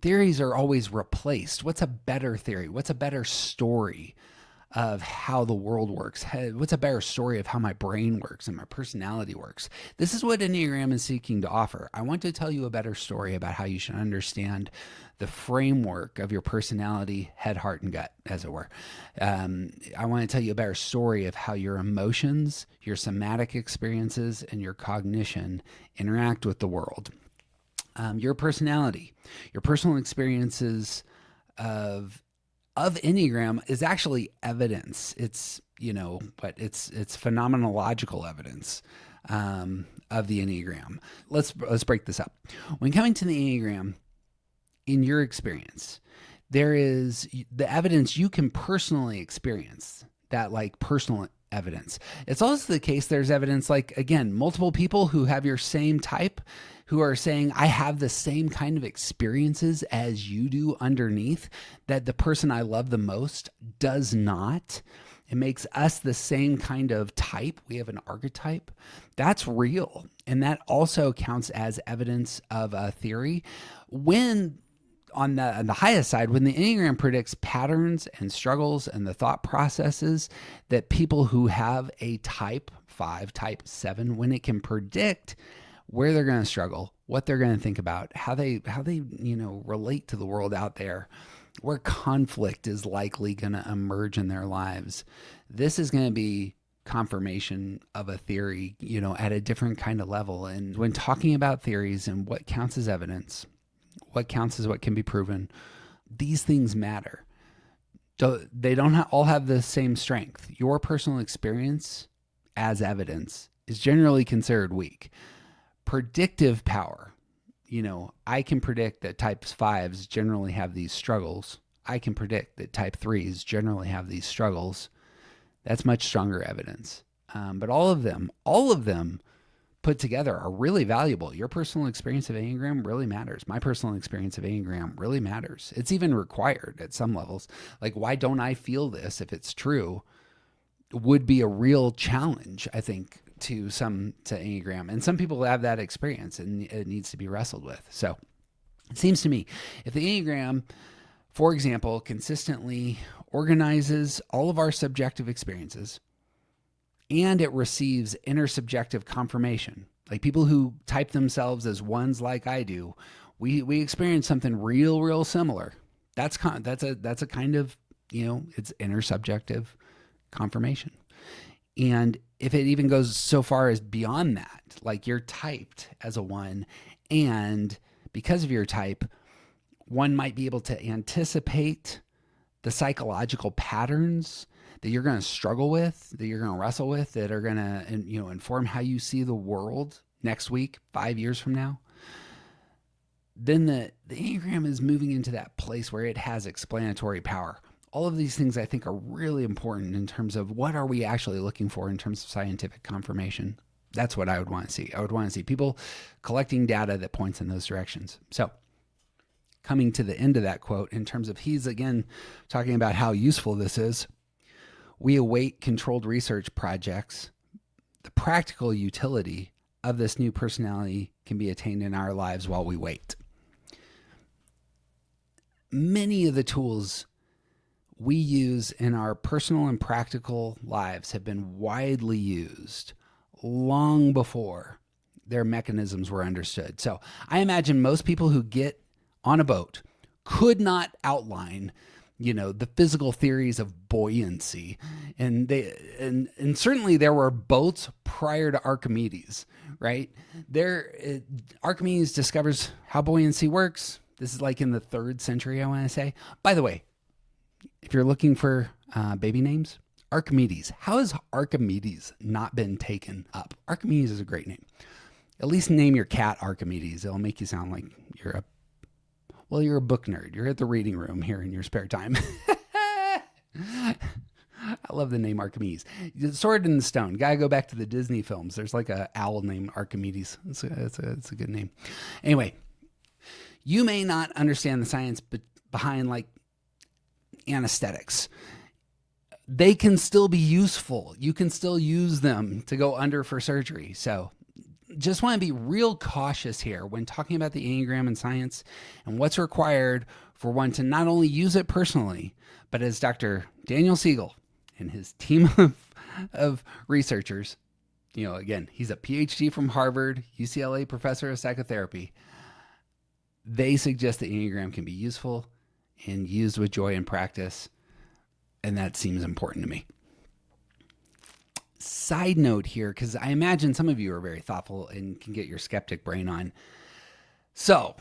Theories are always replaced. What's a better theory? What's a better story? of how the world works? What's a better story of how my brain works and my personality works? This is what Enneagram is seeking to offer. I want to tell you a better story about how you should understand the framework of your personality, head, heart, and gut, as it were. I want to tell you a better story of how your emotions, your somatic experiences, and your cognition interact with the world. Your personality, your personal experiences of Enneagram is actually evidence. It's, but it's phenomenological evidence of the Enneagram. Let's break this up. When coming to the Enneagram, in your experience, there is the evidence you can personally experience, that like personal evidence. It's also the case there's evidence, like, again, multiple people who have your same type who are saying, I have the same kind of experiences as you do underneath, that the person I love the most does not. It makes us the same kind of type. We have an archetype. That's real. And that also counts as evidence of a theory. When on the highest side, when the Enneagram predicts patterns and struggles and the thought processes that people who have a type 5, type 7, when it can predict where they're going to struggle, what they're going to think about, how they relate to the world out there, where conflict is likely going to emerge in their lives. This is going to be confirmation of a theory, at a different kind of level. And when talking about theories and what counts as evidence, what counts as what can be proven, these things matter. They don't all have the same strength. Your personal experience as evidence is generally considered weak. Predictive power, I can predict that types 5s generally have these struggles. I can predict that type 3s generally have these struggles. That's much stronger evidence. But all of them put together are really valuable. Your personal experience of Enneagram really matters. My personal experience of Enneagram really matters. It's even required at some levels. Like, why don't I feel this if it's true would be a real challenge, I think, to Enneagram. And some people have that experience and it needs to be wrestled with. So it seems to me, if the Enneagram, for example, consistently organizes all of our subjective experiences, and it receives intersubjective confirmation, like people who type themselves as ones like I do, we experience something real similar. That's a kind of, it's intersubjective confirmation. And if it even goes so far as beyond that, like you're typed as a 1, and because of your type, one might be able to anticipate the psychological patterns that you're going to struggle with, that you're going to wrestle with, that are going to, inform how you see the world next week, 5 years from now, then the Enneagram is moving into that place where it has explanatory power. All of these things I think are really important in terms of what are we actually looking for in terms of scientific confirmation. That's what I would want to see. I would want to see people collecting data that points in those directions. So coming to the end of that quote, in terms of, he's again talking about how useful this is. We await controlled research projects. The practical utility of this new personality can be attained in our lives while we wait. Many of the tools we use in our personal and practical lives have been widely used long before their mechanisms were understood. So I imagine most people who get on a boat could not outline the physical theories of buoyancy. And certainly there were boats prior to Archimedes, right? Archimedes discovers how buoyancy works. This is like in the 3rd century, I want to say. By the way, if you're looking for baby names, Archimedes. How has Archimedes not been taken up? Archimedes is a great name. At least name your cat Archimedes. It'll make you sound like you're a book nerd. You're at the reading room here in your spare time. I love the name Archimedes. Sword in the Stone. Gotta go back to the Disney films. There's like an owl named Archimedes. It's a good name. Anyway, you may not understand the science behind like anesthetics. They can still be useful. You can still use them to go under for surgery. So just want to be real cautious here when talking about the Enneagram and science and what's required for one to not only use it personally, but as Dr. Daniel Siegel and his team of researchers, again, he's a PhD from Harvard, UCLA professor of psychotherapy. They suggest the Enneagram can be useful and used with joy in practice, and that seems important to me. Side note here, because I imagine some of you are very thoughtful and can get your skeptic brain on. So,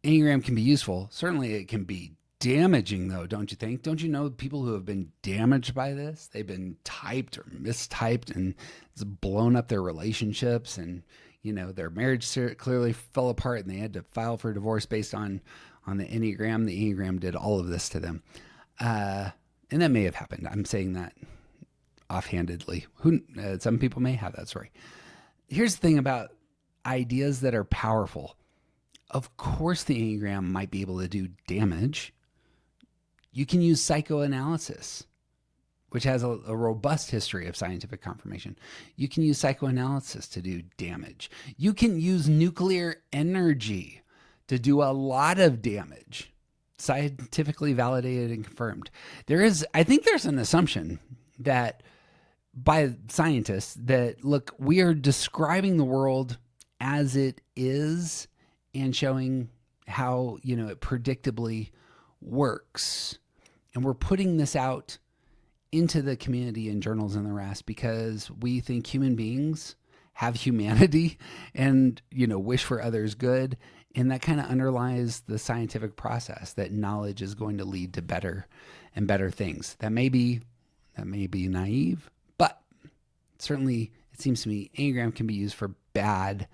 Enneagram can be useful. Certainly it can be damaging, though, don't you think? Don't you know people who have been damaged by this? They've been typed or mistyped, and it's blown up their relationships, and their marriage clearly fell apart, and they had to file for divorce based on the Enneagram. The Enneagram did all of this to them. And that may have happened. I'm saying that offhandedly. Some people may have that story. Here's the thing about ideas that are powerful. Of course, the Enneagram might be able to do damage. You can use psychoanalysis, which has a robust history of scientific confirmation. You can use psychoanalysis to do damage. You can use nuclear energy to do a lot of damage, scientifically validated and confirmed. I think there's an assumption that by scientists that, look, we are describing the world as it is and showing how, it predictably works. And we're putting this out into the community and journals and the rest because we think human beings have humanity and, wish for others good. And that kind of underlies the scientific process that knowledge is going to lead to better and better things. That may be naive, but certainly it seems to me Enneagram can be used for bad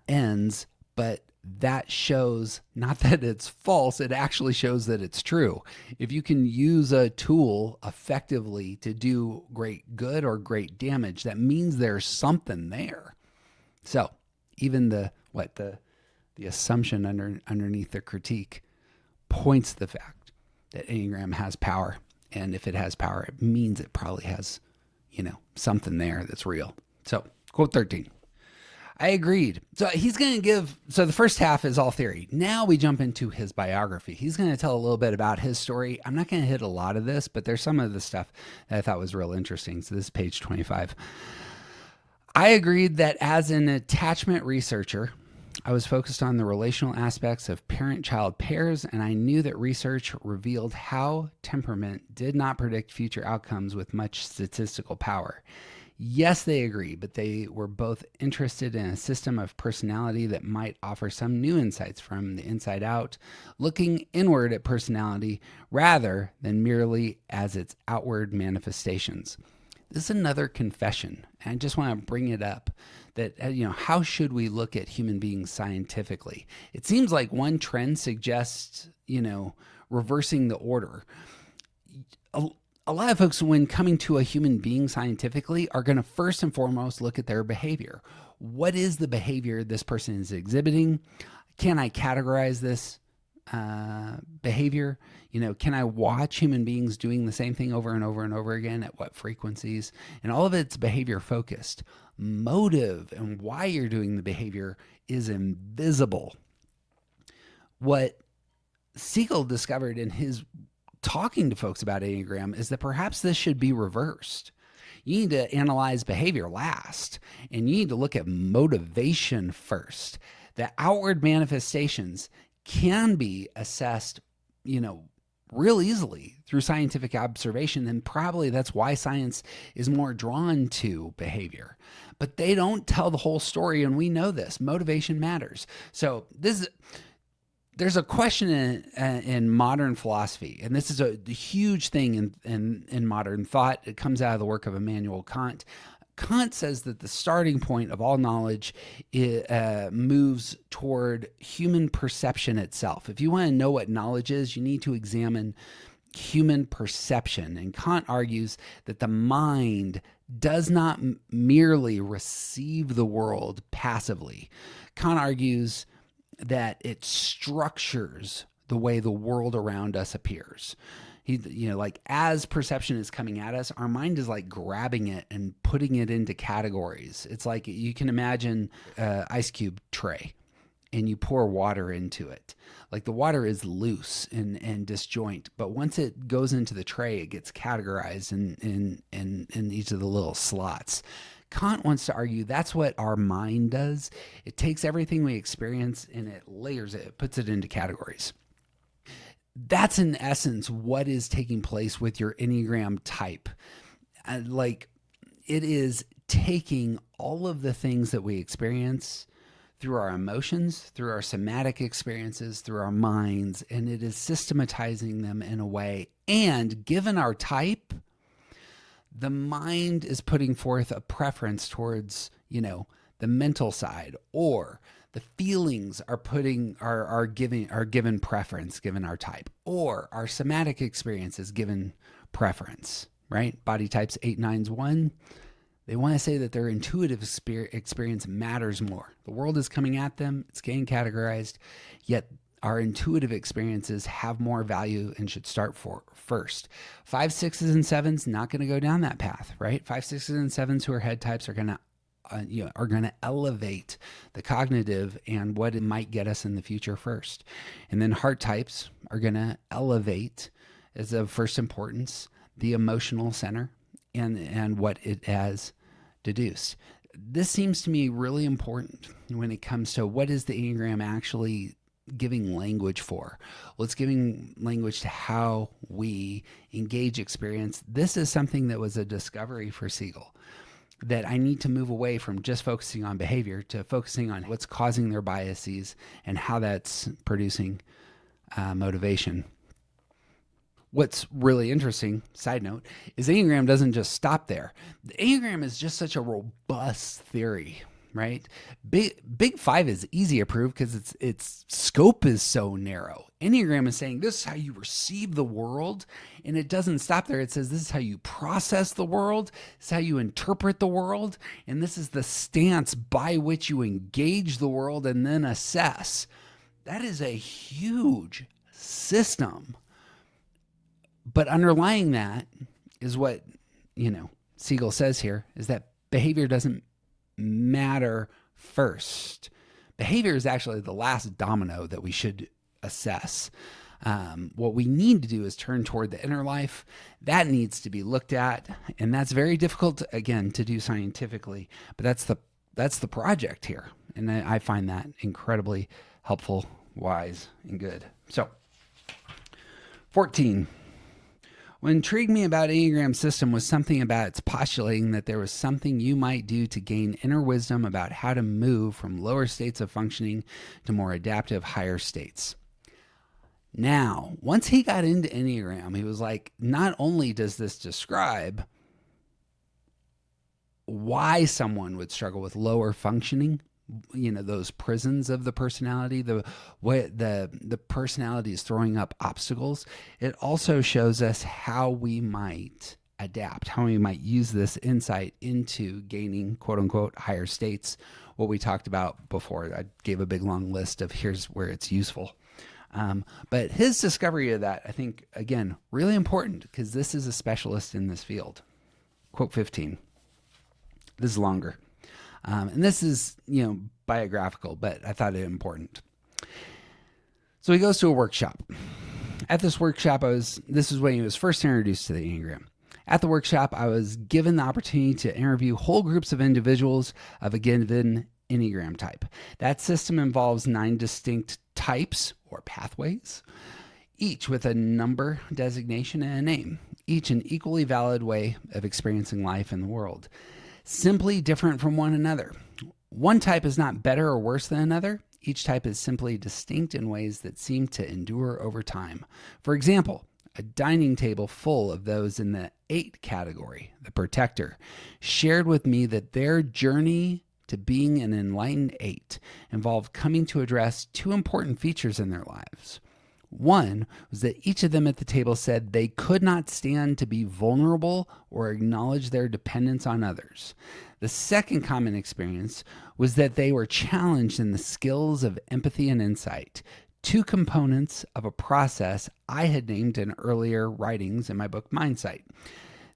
ends, but that shows not that it's false, it actually shows that it's true. If you can use a tool effectively to do great good or great damage, that means there's something there. So even the assumption underneath the critique points to the fact that Enneagram has power. And if it has power, it means it probably has, something there that's real. So quote 13. I agreed. So he's going to so the first half is all theory. Now we jump into his biography. He's going to tell a little bit about his story. I'm not going to hit a lot of this, but there's some of the stuff that I thought was real interesting. So this is page 25. I agreed that as an attachment researcher, I was focused on the relational aspects of parent-child pairs, and I knew that research revealed how temperament did not predict future outcomes with much statistical power. Yes, they agree, but they were both interested in a system of personality that might offer some new insights from the inside out, looking inward at personality rather than merely as its outward manifestations. This is another confession, and I just want to bring it up that, how should we look at human beings scientifically? It seems like one trend suggests, reversing the order. A lot of folks, when coming to a human being scientifically, are going to first and foremost look at their behavior. What is the behavior this person is exhibiting? Can I categorize this behavior? Can I watch human beings doing the same thing over and over and over again? At what frequencies? And all of it's behavior focused. Motive and why you're doing the behavior is invisible. What Siegel discovered in his talking to folks about Enneagram is that perhaps this should be reversed. You need to analyze behavior last, and you need to look at motivation first. The outward manifestations can be assessed, real easily through scientific observation, and probably that's why science is more drawn to behavior. But they don't tell the whole story, and we know this. Motivation matters. So there's a question in modern philosophy, and this is a huge thing in modern thought. It comes out of the work of Immanuel Kant. Kant says that the starting point of all knowledge moves toward human perception itself. If you want to know what knowledge is, you need to examine human perception. And Kant argues that the mind does not merely receive the world passively. Kant argues that it structures the way the world around us appears. Like as perception is coming at us, our mind is like grabbing it and putting it into categories. It's like you can imagine an ice cube tray. and you pour water into it. Like the water is loose and disjoint, but once it goes into the tray, it gets categorized in each of the little slots. Kant wants to argue that's what our mind does. It takes everything we experience and it layers it, puts it into categories. That's in essence what is taking place with your Enneagram type. Like it is taking all of the things that we experience through our emotions, through our somatic experiences, through our minds, and it is systematizing them in a way. And given our type, the mind is putting forth a preference towards, the mental side, or the feelings are given preference given our type, or our somatic experience is given preference, right? Body types 8, 9s, 1. They want to say that their intuitive experience matters more. The world is coming at them, it's getting categorized, yet our intuitive experiences have more value and should start first. 5, 6s, and 7s not going to go down that path, right? 5, 6s, and 7s who are head types are going to elevate the cognitive and what it might get us in the future first. And then heart types are going to elevate, as of first importance, the emotional center and what it has deduced. This seems to me really important when it comes to what is the Enneagram actually giving language for. Well, it's giving language to how we engage experience. This is something that was a discovery for Siegel, that I need to move away from just focusing on behavior to focusing on what's causing their biases and how that's producing motivation. What's really interesting, side note, is Enneagram doesn't just stop there. The Enneagram is just such a robust theory, right? Big 5 is easy to prove because its scope is so narrow. Enneagram is saying this is how you receive the world, and it doesn't stop there. It says this is how you process the world, this is how you interpret the world, and this is the stance by which you engage the world and then assess. That is a huge system. But underlying that is what, Siegel says here, is that behavior doesn't matter first. Behavior is actually the last domino that we should assess. What we need to do is turn toward the inner life. That needs to be looked at, and that's very difficult, again, to do scientifically, but that's the project here, and I find that incredibly helpful, wise, and good. So, 14. What intrigued me about Enneagram system was something about its postulating that there was something you might do to gain inner wisdom about how to move from lower states of functioning to more adaptive higher states. Now, once he got into Enneagram, he was like, not only does this describe why someone would struggle with lower functioning, those prisons of the personality, the way the personality is throwing up obstacles, it also shows us how we might adapt, how we might use this insight into gaining quote unquote higher states, what we talked about before. I gave a big long list of here's where it's useful. But his discovery of that, I think, again, really important because this is a specialist in this field. Quote 15. This is longer. And this is, biographical, but I thought it important. So he goes to a workshop. At this workshop, this is when he was first introduced to the Enneagram. At the workshop, I was given the opportunity to interview whole groups of individuals of a given Enneagram type. That system involves 9 distinct types or pathways, each with a number, designation, and a name, each an equally valid way of experiencing life in the world. Simply different from one another. One type is not better or worse than another. Each type is simply distinct in ways that seem to endure over time. For example, a dining table full of those in the 8 category, the protector, shared with me that their journey to being an enlightened 8 involved coming to address 2 important features in their lives. One was that each of them at the table said they could not stand to be vulnerable or acknowledge their dependence on others. The second common experience was that they were challenged in the skills of empathy and insight, 2 components of a process I had named in earlier writings in my book, Mindsight.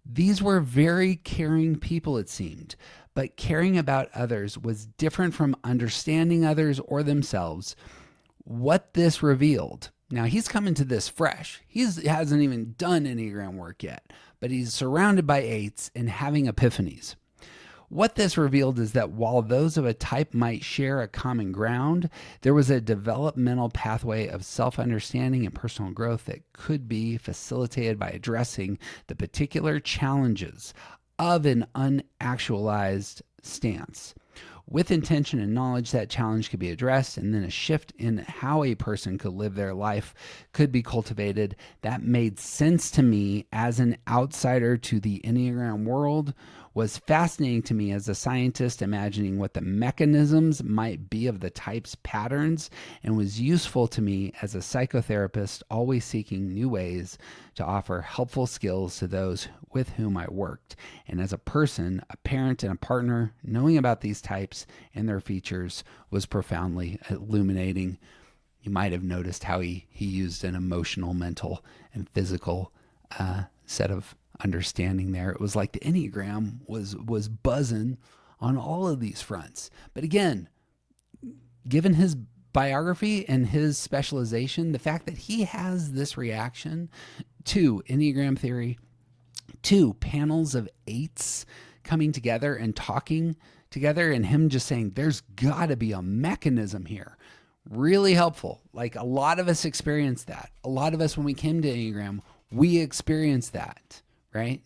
These were very caring people, it seemed, but caring about others was different from understanding others or themselves. What this revealed, now he's coming to this fresh. He hasn't even done Enneagram work yet, but he's surrounded by eights and having epiphanies. What this revealed is that while those of a type might share a common ground, there was a developmental pathway of self-understanding and personal growth that could be facilitated by addressing the particular challenges of an unactualized stance. With intention and knowledge, that challenge could be addressed, and then a shift in how a person could live their life could be cultivated. That made sense to me as an outsider to the Enneagram world, was fascinating to me as a scientist, imagining what the mechanisms might be of the type's patterns, and was useful to me as a psychotherapist, always seeking new ways to offer helpful skills to those with whom I worked. And as a person, a parent, and a partner, knowing about these types and their features was profoundly illuminating. You might have noticed how he used an emotional, mental, and physical set of understanding there. It was like the Enneagram was buzzing on all of these fronts. But again, given his biography and his specialization, the fact that he has this reaction to Enneagram theory, to panels of eights coming together and talking together, and him just saying, there's got to be a mechanism here. Really helpful. Like a lot of us experienced that. A lot of us, when we came to Enneagram, we experienced that, right?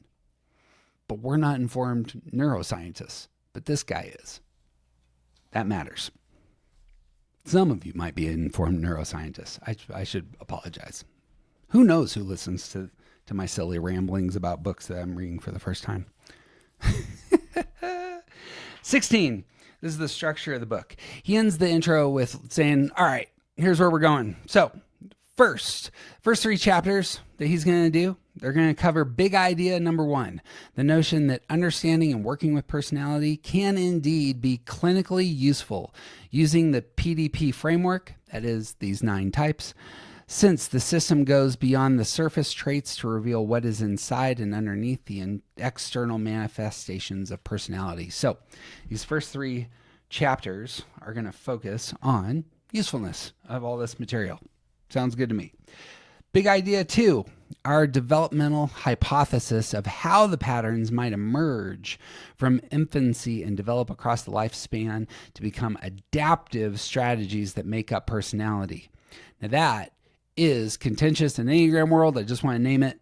But we're not informed neuroscientists, but this guy is. That matters. Some of you might be informed neuroscientists. I should apologize. Who knows who listens to my silly ramblings about books that I'm reading for the first time. 16. This is the structure of the book. He ends the intro with saying, all right, here's where we're going. So first 3 chapters that he's going to do, they're going to cover big idea number 1, the notion that understanding and working with personality can indeed be clinically useful using the PDP framework, that is these 9 types, since the system goes beyond the surface traits to reveal what is inside and underneath the external manifestations of personality. So these first 3 chapters are going to focus on usefulness of all this material. Sounds good to me. Big idea 2, our developmental hypothesis of how the patterns might emerge from infancy and develop across the lifespan to become adaptive strategies that make up personality. Now that is contentious in the Enneagram world. I just want to name it,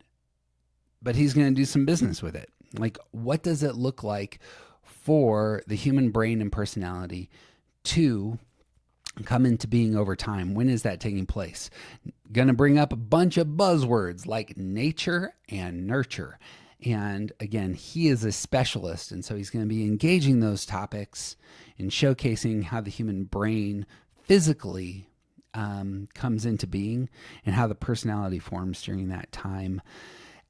but he's going to do some business with it. Like, what does it look like for the human brain and personality to come into being over time? When is that taking place? Going to bring up a bunch of buzzwords like nature and nurture. And again, he is a specialist, and so he's going to be engaging those topics and showcasing how the human brain physically comes into being and how the personality forms during that time.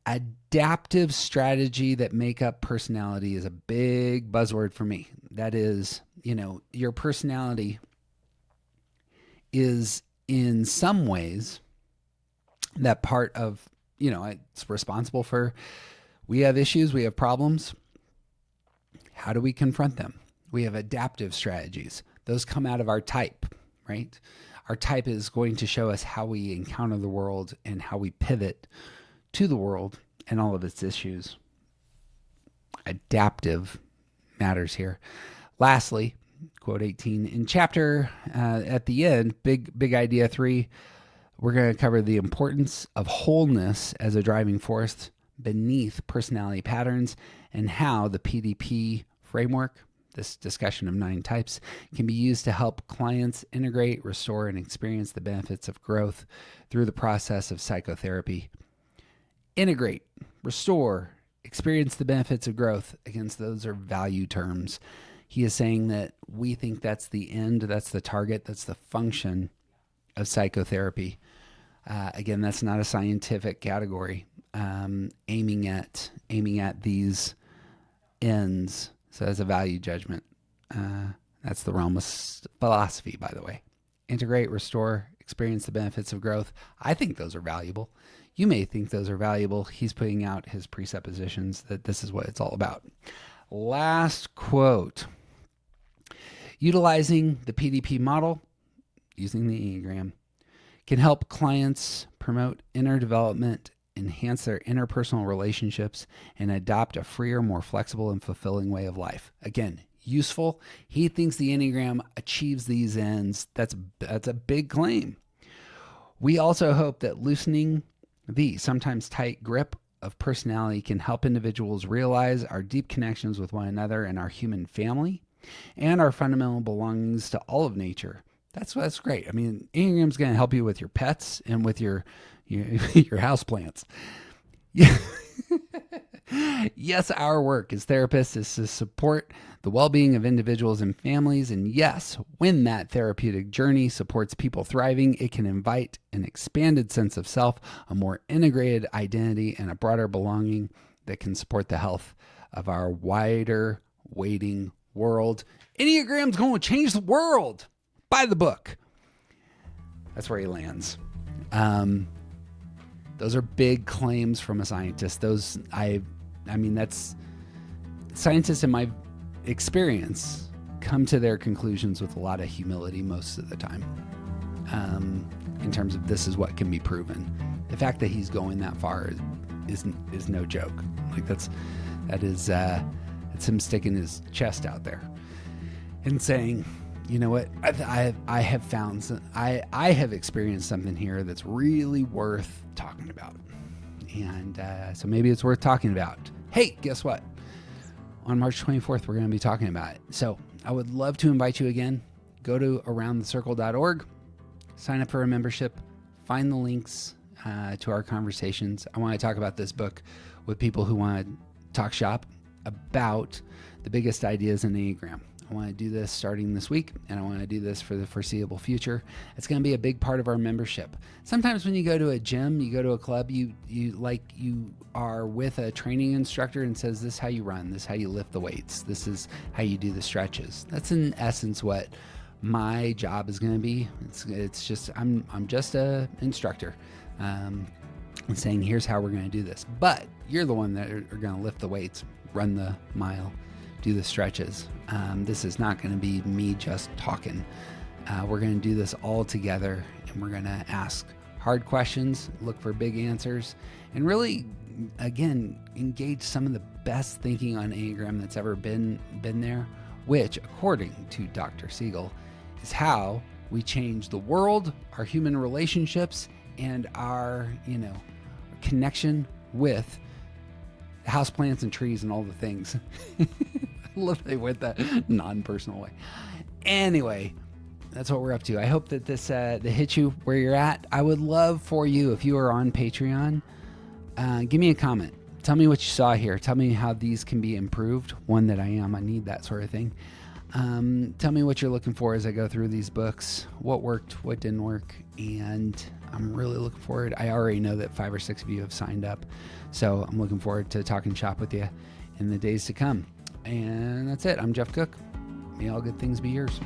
Adaptive strategy that make up personality is a big buzzword for me. That is, your personality is in some ways that part of, it's responsible for, we have issues, we have problems. How do we confront them? We have adaptive strategies. Those come out of our type, right? Our type is going to show us how we encounter the world and how we pivot to the world and all of its issues. Adaptive matters here. Lastly, quote 18, in chapter at the end, big idea 3, we're going to cover the importance of wholeness as a driving force beneath personality patterns and how the PDP framework, this discussion of 9 types, can be used to help clients integrate, restore, and experience the benefits of growth through the process of psychotherapy. Integrate, restore, experience the benefits of growth. Again, those are value terms. He is saying that we think that's the end, that's the target, that's the function of psychotherapy. Again, that's not a scientific category. Aiming at these ends. So as a value judgment, that's the realm of philosophy, by the way. Integrate, restore, experience the benefits of growth. I think those are valuable. you may think those are valuable. He's putting out his presuppositions that this is what it's all about. Last quote. Utilizing the PDP model, using the Enneagram, can help clients promote inner development, enhance their interpersonal relationships, and adopt a freer, more flexible, and fulfilling way of life. Again, useful. He thinks the Enneagram achieves these ends. That's a big claim. We also hope that loosening the sometimes tight grip of personality can help individuals realize our deep connections with one another and our human family and our fundamental belongings to all of nature. That's great. I mean, Enneagram's going to help you with your pets and with your house plants. Yeah. Yes, our work as therapists is to support the well-being of individuals and families. And yes, when that therapeutic journey supports people thriving, it can invite an expanded sense of self, a more integrated identity, and a broader belonging that can support the health of our wider, waiting world. Enneagram's going to change the world. Buy the book. That's where he lands. Those are big claims from a scientist. That's scientists in my experience come to their conclusions with a lot of humility most of the time. In terms of this is what can be proven. The fact that he's going that far is no joke. Like it's him sticking his chest out there and saying, you know what, I have found, I have experienced something here that's really worth talking about. And so maybe it's worth talking about. Hey, guess what? On March 24th, we're going to be talking about it. So I would love to invite you again. Go to aroundthecircle.org, sign up for a membership, find the links to our conversations. I want to talk about this book with people who want to talk shop about the biggest ideas in the Enneagram. I want to do this starting this week, and I want to do this for the foreseeable future. It's going to be a big part of our membership. Sometimes when you go to a gym, you go to a club, you are with a training instructor and says, this is how you run, this is how you lift the weights, this is how you do the stretches. That's in essence what my job is going to be. It's just, I'm just a instructor and saying, here's how we're going to do this. But you're the one that are going to lift the weights, run the mile, do the stretches. This is not going to be me just talking. We're going to do this all together, and we're going to ask hard questions, look for big answers, and really, again, engage some of the best thinking on Enneagram that's ever been there, which, according to Dr. Siegel, is how we change the world, our human relationships, and our, connection with houseplants and trees and all the things. I love they went that non-personal way. Anyway, that's what we're up to. I hope that this that hits you where you're at. I would love for you, if you are on Patreon, give me a comment. Tell me what you saw here. Tell me how these can be improved. One that I need that sort of thing. Tell me what you're looking for as I go through these books, what worked, what didn't work, and I'm really looking forward. I already know that 5 or 6 of you have signed up, so I'm looking forward to talking shop with you in the days to come. And that's it. I'm Jeff Cook. May all good things be yours.